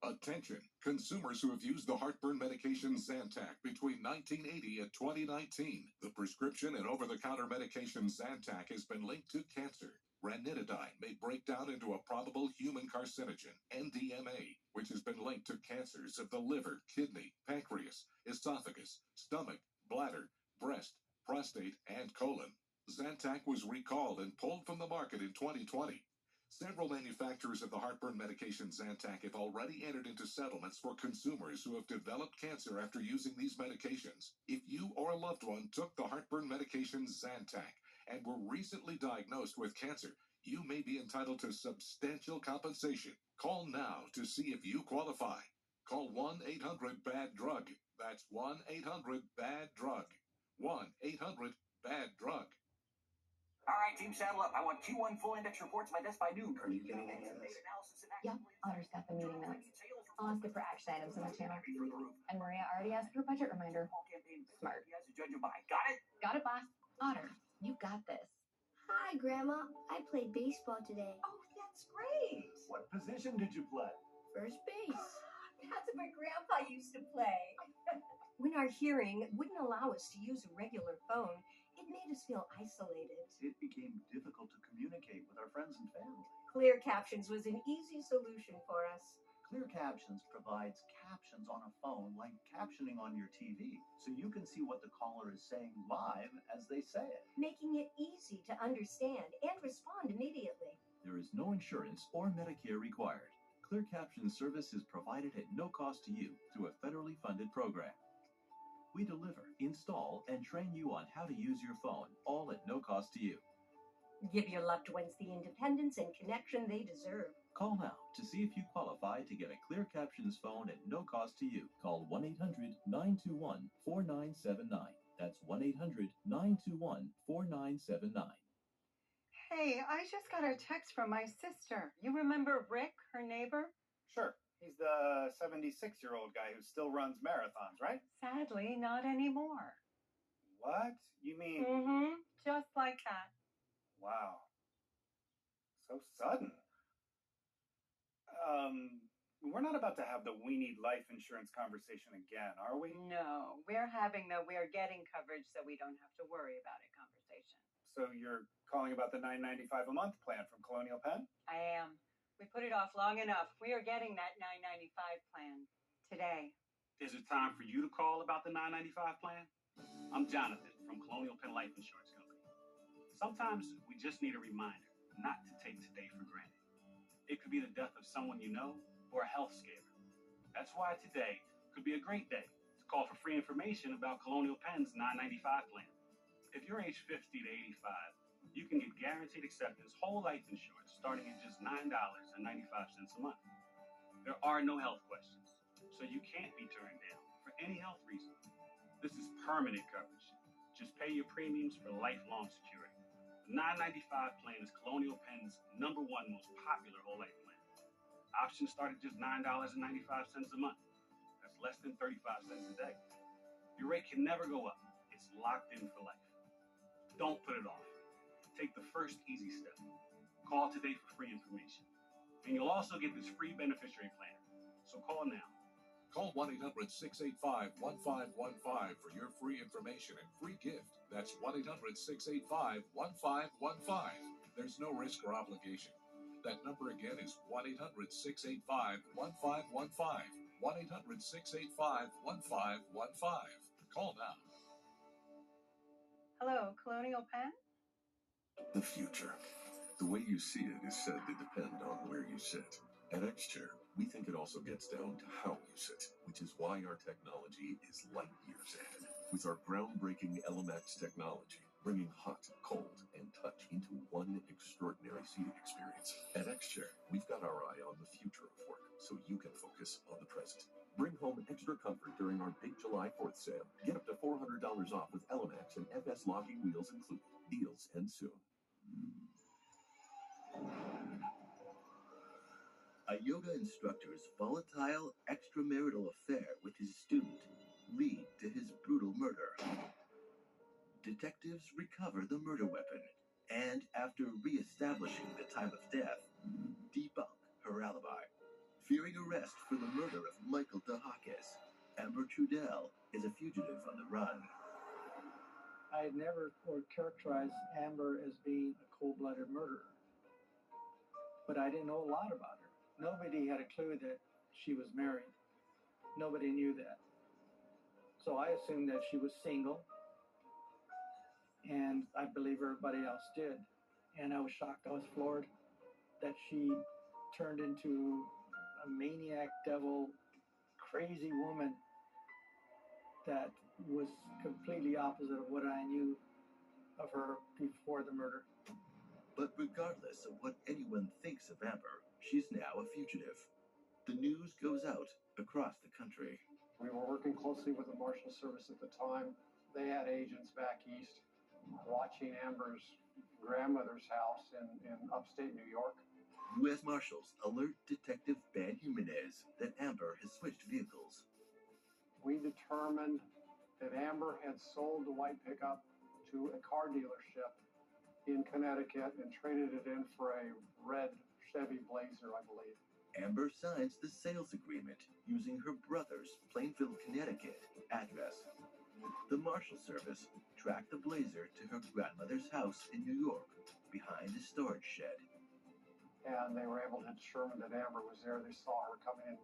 Attention, consumers who have used the heartburn medication Zantac between 1980 and 2019. The prescription and over-the-counter medication Zantac has been linked to cancer. Ranitidine may break down into a probable human carcinogen, NDMA, which has been linked to cancers of the liver, kidney, pancreas, esophagus, stomach, bladder, breast, prostate, and colon. Zantac was recalled and pulled from the market in 2020. Several manufacturers of the heartburn medication Zantac have already entered into settlements for consumers who have developed cancer after using these medications. If you or a loved one took the heartburn medication Zantac and were recently diagnosed with cancer, you may be entitled to substantial compensation. Call now to see if you qualify. Call 1-800-BAD-DRUG. That's 1-800-BAD-DRUG. 1-800-BAD-DRUG. All right, team, saddle up. I want Q1 full index reports by this by noon. Are you getting any of this? Yep, Otter's got the meeting notes. I'll ask it for action items in the channel. And Maria already asked for a budget reminder. Smart. Got it? Got it, boss. Otter, you got this. Hi, Grandma. I played baseball today. Oh, that's great. What position did you play? First base. That's what Grandpa used to play. When our hearing wouldn't allow us to use a regular phone, it made us feel isolated. It became difficult to communicate with our friends and family. Clear Captions was an easy solution for us. Clear Captions provides captions on a phone like captioning on your TV, so you can see what the caller is saying live as they say it. Making it easy to understand and respond immediately. There is no insurance or Medicare required. Clear Captions service is provided at no cost to you through a federally funded program. We deliver, install, and train you on how to use your phone, all at no cost to you. Give your loved ones the independence and connection they deserve. Call now to see if you qualify to get a Clear Captions phone at no cost to you. Call 1-800-921-4979. That's 1-800-921-4979. Hey, I just got a text from my sister. You remember Rick, her neighbor? Sure. He's the 76-year-old guy who still runs marathons, right? Sadly, not anymore. What? You mean... Mm-hmm. Just like that. Wow. So sudden. We're not about to have the we need life insurance conversation again, are we? No, we're having the we're getting coverage so we don't have to worry about it conversation. So you're calling about the $9.95 a month plan from Colonial Penn? I am. We put it off long enough. We are getting that $9.95 plan today. Is it time for you to call about the $9.95 plan? I'm Jonathan from Colonial Penn Life Insurance Company. Sometimes we just need a reminder not to take today for granted. It could be the death of someone you know or a health scare. That's why today could be a great day to call for free information about Colonial Penn's $9.95 plan. If you're age 50 to 85, you can get guaranteed acceptance whole life insurance starting at just $9.95 a month. There are no health questions, so you can't be turned down for any health reason. This is permanent coverage. Just pay your premiums for lifelong security. The $9.95 plan is Colonial Penn's #1 most popular whole life plan. Options start at just $9.95 a month. That's less than 35 cents a day. Your rate can never go up. It's locked in for life. Don't put it off. Take the first easy step. Call today for free information. And you'll also get this free beneficiary planner. So call now. Call 1-800-685-1515 for your free information and free gift. That's 1-800-685-1515. There's no risk or obligation. That number again is 1-800-685-1515. 1-800-685-1515. Call now. Hello, Colonial Penn? The future. The way you see it is said to depend on where you sit. At X-Chair, we think it also gets down to how you sit, which is why our technology is light years ahead. With our groundbreaking LMX technology, bringing hot, cold, and touch into one extraordinary seating experience. At X-Chair, we've got our eye on the future of work, so you can focus on the present. Bring home extra comfort during our big July 4th sale. Get up to $400 off with LMX and FS logging wheels included. Deals end soon. A yoga instructor's volatile extramarital affair with his student lead to his brutal murder. Detectives recover the murder weapon and, after re-establishing the time of death, debunk her alibi. Fearing arrest for the murder of Michael DeHakis, Amber Trudell is a fugitive on the run. I had never characterized Amber as being a cold-blooded murderer, but I didn't know a lot about her. Nobody had a clue that she was married. Nobody knew that. So I assumed that she was single, and I believe everybody else did. And I was shocked, I was floored that she turned into a maniac, devil, crazy woman that was completely opposite of what I knew of her before the murder. But regardless of what anyone thinks of Amber, she's now a fugitive. The news goes out across the country. We were working closely with the Marshal Service at the time. They had agents back east watching Amber's grandmother's house in upstate New York. U.S. Marshals alert Detective Ben Jimenez that Amber has switched vehicles. We determined that Amber had sold the white pickup to a car dealership in Connecticut and traded it in for a red Chevy Blazer, I believe. Amber signs the sales agreement using her brother's Plainfield, Connecticut address. The Marshal Service tracked the Blazer to her grandmother's house in New York, behind a storage shed. And they were able to determine that Amber was there. They saw her coming in,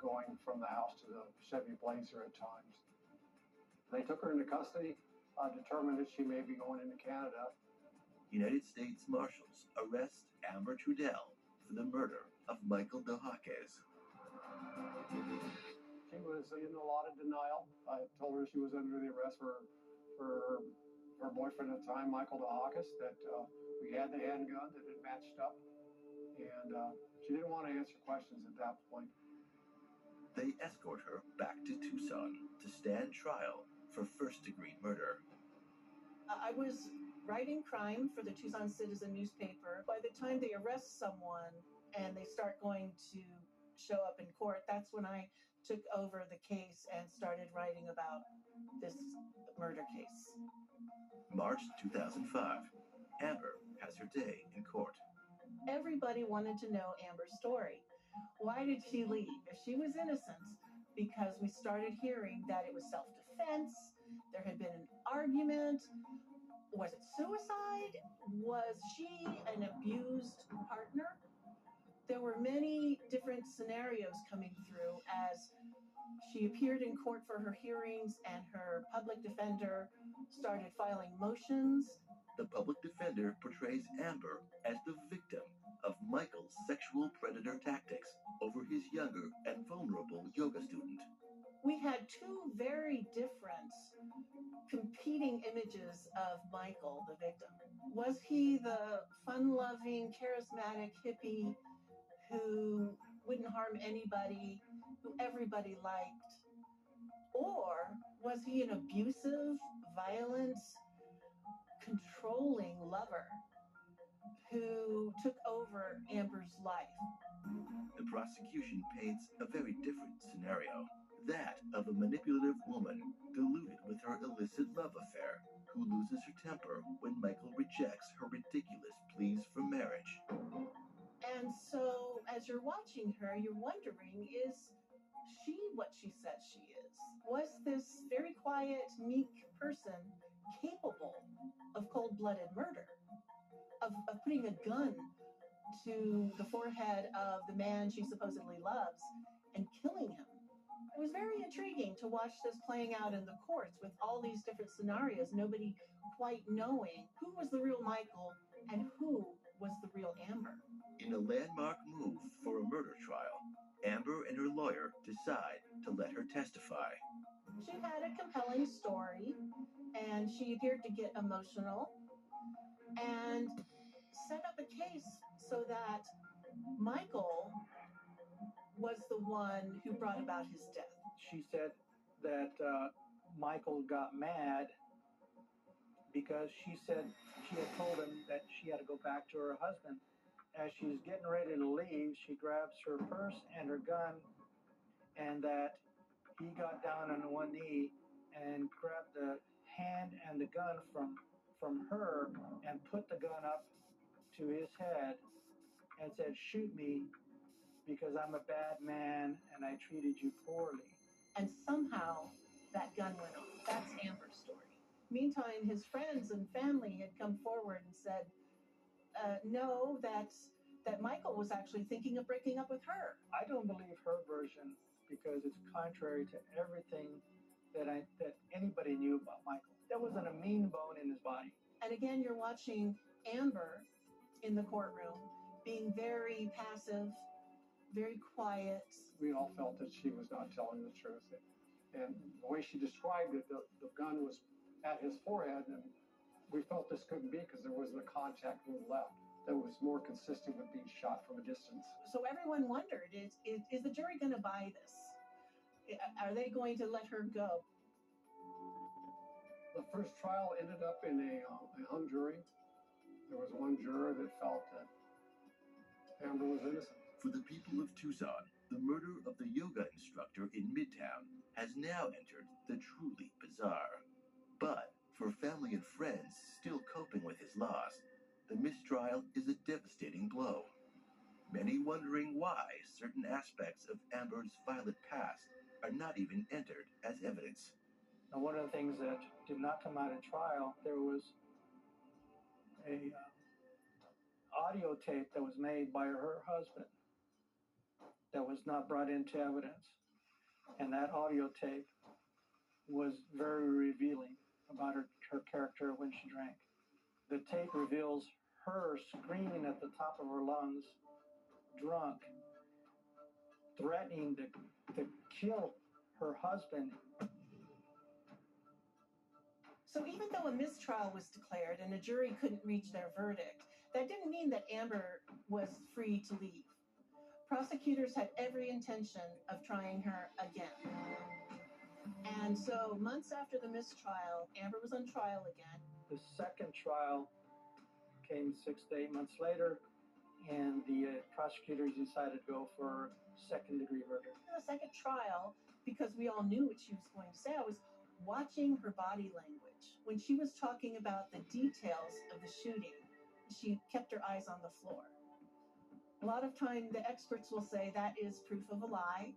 going from the house to the Chevy Blazer at times. They took her into custody, determined that she may be going into Canada. United States Marshals arrest Amber Trudell for the murder of Michael DeHakis. She was in a lot of denial. I told her she was under the arrest for her boyfriend at the time, Michael DeHakis, that we had the handgun, that it matched up. And she didn't want to answer questions at that point. They escort her back to Tucson to stand trial for first-degree murder. I was writing crime for the Tucson Citizen newspaper. By the time they arrest someone and they start going to show up in court, that's when I took over the case and started writing about this murder case. March 2005. Amber has her day in court. Everybody wanted to know Amber's story. Why did she leave? If she was innocent, because we started hearing that it was self-defense, there had been an argument. Was it suicide? Was she an abused partner? There were many different scenarios coming through as she appeared in court for her hearings and her public defender started filing motions. The public defender portrays Amber as the victim of Michael's sexual predator tactics over his younger and vulnerable yoga student. We had two very different competing images of Michael, the victim. Was he the fun-loving, charismatic hippie who wouldn't harm anybody, who everybody liked? Or was he an abusive, violent, controlling lover who took over Amber's life? The prosecution paints a very different scenario. That of a manipulative woman deluded with her illicit love affair, who loses her temper when Michael rejects her ridiculous pleas for marriage. And so, as you're watching her, you're wondering, is she what she said she is? Was this very quiet, meek person capable of cold-blooded murder? Of putting a gun to the forehead of the man she supposedly loves and killing him? It was very intriguing to watch this playing out in the courts with all these different scenarios, nobody quite knowing who was the real Michael and who was the real Amber. In a landmark move for a murder trial, Amber and her lawyer decide to let her testify. She had a compelling story, and she appeared to get emotional and set up a case so that Michael was the one who brought about his death. She said that Michael got mad because she said she had told him that she had to go back to her husband. As she's getting ready to leave, she grabs her purse and her gun, and that he got down on one knee and grabbed the hand and the gun from her and put the gun up to his head and said, "Shoot me because I'm a bad man and I treated you poorly." And somehow that gun went off. That's Amber's story. Meantime, his friends and family had come forward and said, no, that Michael was actually thinking of breaking up with her. I don't believe her version because it's contrary to everything that anybody knew about Michael. There wasn't a mean bone in his body. And again, you're watching Amber in the courtroom being very passive, very quiet. We all felt that she was not telling the truth. And the way she described it, the gun was at his forehead, and we felt this couldn't be because there wasn't a contact wound left that was more consistent with being shot from a distance. So everyone wondered, is the jury going to buy this? Are they going to let her go? The first trial ended up in a hung jury. There was one juror that felt that Amber was innocent. For the people of Tucson, the murder of the yoga instructor in Midtown has now entered the truly bizarre. But for family and friends still coping with his loss, the mistrial is a devastating blow. Many wondering why certain aspects of Amber's violent past are not even entered as evidence. Now, one of the things that did not come out in trial, there was a audio tape that was made by her husband that was not brought into evidence. And that audio tape was very revealing about her character when she drank. The tape reveals her screaming at the top of her lungs, drunk, threatening to kill her husband. So even though a mistrial was declared and a jury couldn't reach their verdict, that didn't mean that Amber was free to leave. Prosecutors had every intention of trying her again. And so months after the mistrial, Amber was on trial again. The second trial came 6 to 8 months later, and the prosecutors decided to go for second-degree murder. In the second trial, because we all knew what she was going to say, I was watching her body language. When she was talking about the details of the shooting, she kept her eyes on the floor. A lot of time, the experts will say that is proof of a lie.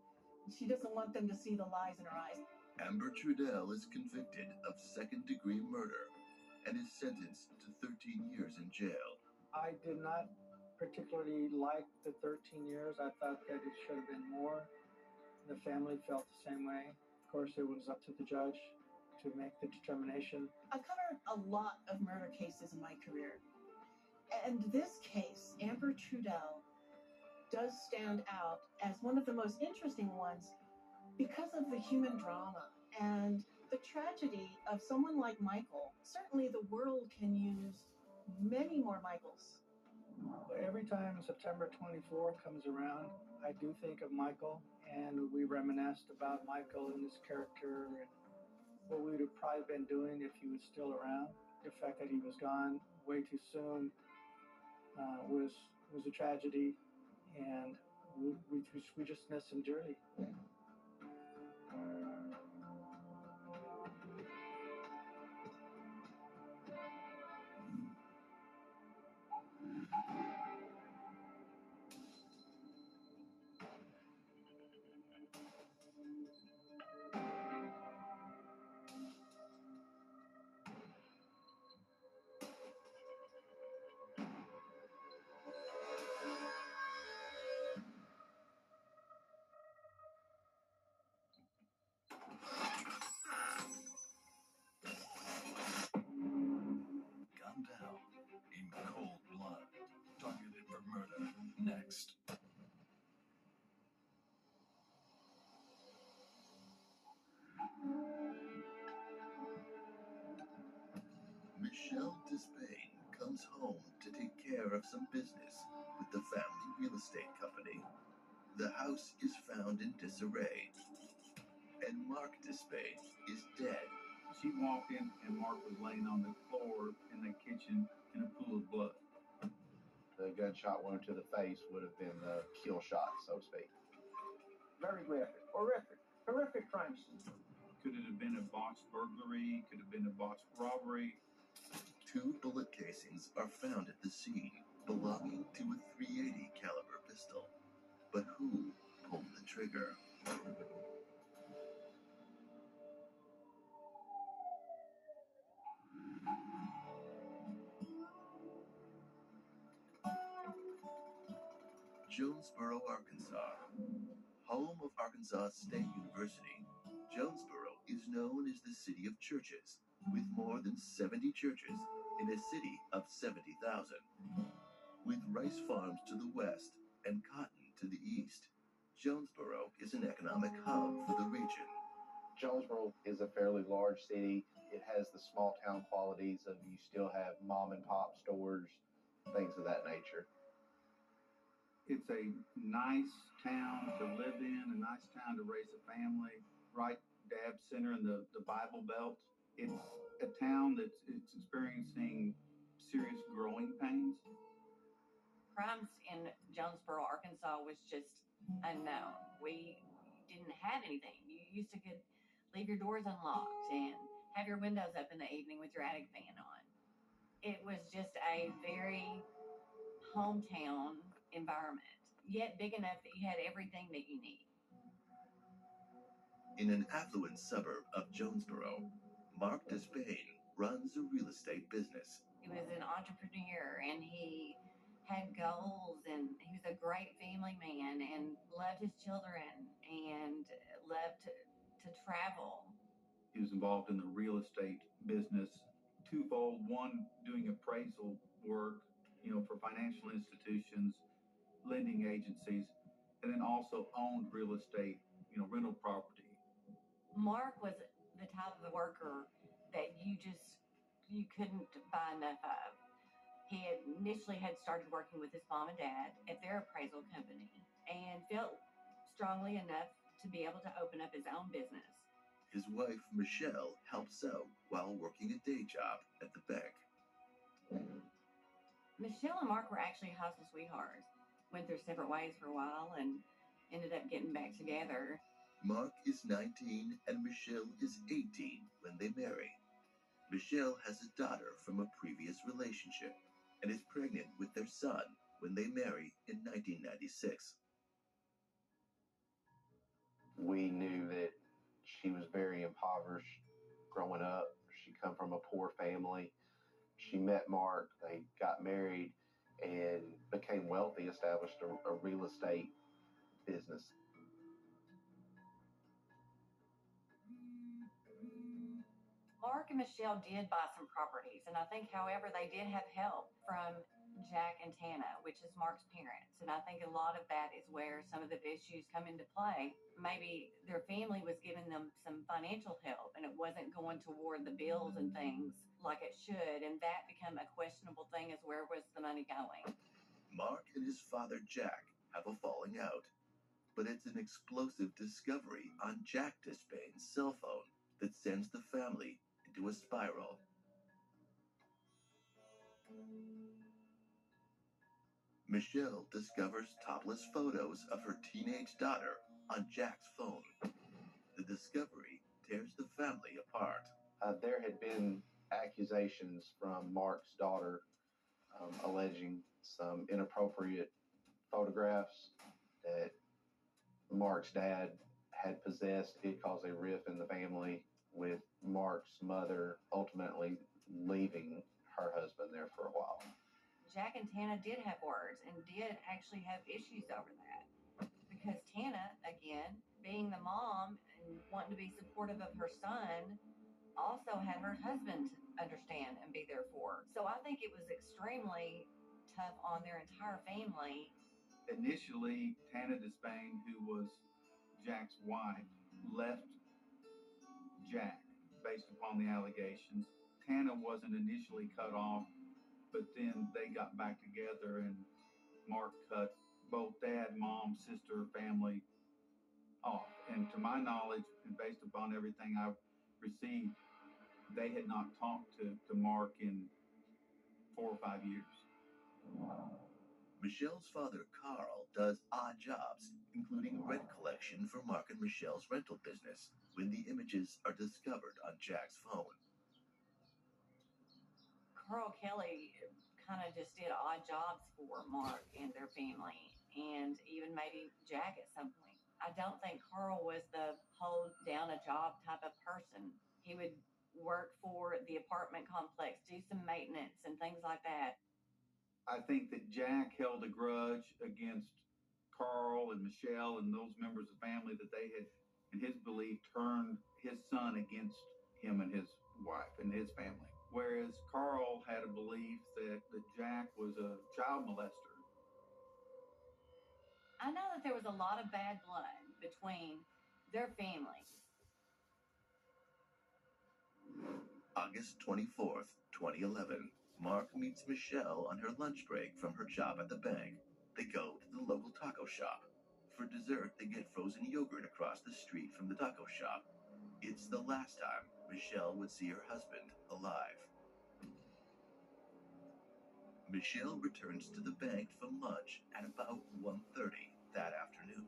She doesn't want them to see the lies in her eyes. Amber Trudell is convicted of second-degree murder and is sentenced to 13 years in jail. I did not particularly like the 13 years. I thought that it should have been more. The family felt the same way. Of course, it was up to the judge to make the determination. I've covered a lot of murder cases in my career. And this case, Amber Trudell, does stand out as one of the most interesting ones because of the human drama and the tragedy of someone like Michael. Certainly the world can use many more Michaels. Every time September 24th comes around, I do think of Michael, and we reminisced about Michael and his character and what we would have probably been doing if he was still around. The fact that he was gone way too soon was a tragedy, and we just miss him dearly. Michelle Despain comes home to take care of some business with the family real estate company. The house is found in disarray, and Mark Despain is dead. She walked in, and Mark was laying on the floor in the kitchen in a pool of blood. The gunshot wound to the face would have been the kill shot, so to speak. Very graphic, horrific crime scene. Could it have been a botched burglary? Could it have been a botched robbery? 2 bullet casings are found at the scene, belonging to a .380 caliber pistol. But who pulled the trigger? Jonesboro, Arkansas. Home of Arkansas State University, Jonesboro is known as the city of churches, with more than 70 churches in a city of 70,000. With rice farms to the west and cotton to the east, Jonesboro is an economic hub for the region. Jonesboro is a fairly large city. It has the small town qualities of you still have mom and pop stores, things of that nature. It's a nice town to live in, a nice town to raise a family, right dab center in the Bible Belt. It's a town that's experiencing serious growing pains. Crimes in Jonesboro, Arkansas was just unknown. We didn't have anything. You used to could leave your doors unlocked and have your windows up in the evening with your attic fan on. It was just a very hometown environment, yet big enough that you had everything that you need. In an affluent suburb of Jonesboro, Mark Despain runs a real estate business. He was an entrepreneur and he had goals and he was a great family man and loved his children and loved to travel. He was involved in the real estate business twofold. One, doing appraisal work, for financial institutions, lending agencies, and then also owned real estate, rental property. Mark was the type of worker that you couldn't buy enough of. He initially had started working with his mom and dad at their appraisal company and felt strongly enough to be able to open up his own business. His wife, Michelle, helps out while working a day job at the bank. Michelle and Mark were actually high school sweethearts. Went their separate ways for a while and ended up getting back together. Mark is 19 and Michelle is 18 when they marry. Michelle has a daughter from a previous relationship and is pregnant with their son when they marry in 1996. We knew that she was very impoverished growing up. She come from a poor family. She met Mark, they got married, and became wealthy, established a real estate business. Mark and Michelle did buy some properties, and I think, however, they did have help from Jack and Tana, which is Mark's parents. And I think a lot of that is where some of the issues come into play. Maybe their family was giving them some financial help, and it wasn't going toward the bills and things like it should, and that became a questionable thing as where was the money going. Mark and his father, Jack, have a falling out, but it's an explosive discovery on Jack Despain's cell phone that sends the family into a spiral. Michelle discovers topless photos of her teenage daughter on Jack's phone. The discovery tears the family apart. There had been accusations from Mark's daughter alleging some inappropriate photographs that Mark's dad had possessed. It caused a rift in the family, with Mark's mother ultimately leaving her husband there for a while. Jack and Tana did have words and did actually have issues over that. Because Tana, again, being the mom and wanting to be supportive of her son, also had her husband understand and be there for her. So I think it was extremely tough on their entire family. Initially, Tana Despain, who was Jack's wife, left Jack based upon the allegations. Tana wasn't initially cut off, but then they got back together and Mark cut both dad, mom, sister, family off. And to my knowledge, and based upon everything I've received, they had not talked to Mark in 4 or 5 years. Michelle's father, Carl, does odd jobs, including rent collection for Mark and Michelle's rental business, when the images are discovered on Jack's phone. Carl Kelly kind of just did odd jobs for Mark and their family, and even maybe Jack at some point. I don't think Carl was the hold down a job type of person. He would work for the apartment complex, do some maintenance and things like that. I think that Jack held a grudge against Carl and Michelle and those members of the family that they had, in his belief, turned his son against him and his wife and his family. Whereas Carl had a belief that Jack was a child molester. I know that there was a lot of bad blood between their families. August 24th, 2011. Mark meets Michelle on her lunch break from her job at the bank. They go to the local taco shop. For dessert, they get frozen yogurt across the street from the taco shop. It's the last time Michelle would see her husband alive. Michelle returns to the bank from lunch at about 1:30 that afternoon.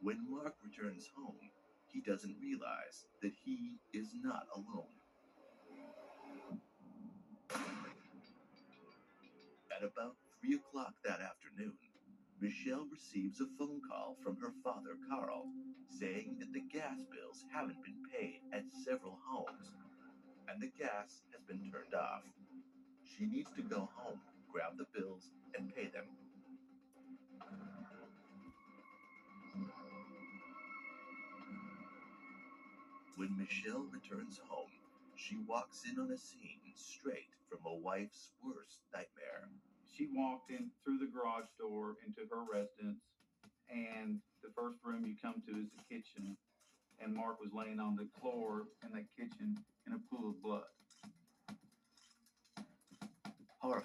When Mark returns home, he doesn't realize that he is not alone. At about 3 o'clock that afternoon, Michelle receives a phone call from her father, Carl, saying that the gas bills haven't been paid at several homes, and the gas has been turned off. She needs to go home, grab the bills, and pay them. When Michelle returns home, she walks in on a scene straight from a wife's worst nightmare. She walked in through the garage door into her residence, and the first room you come to is the kitchen, and Mark was laying on the floor in the kitchen in a pool of blood.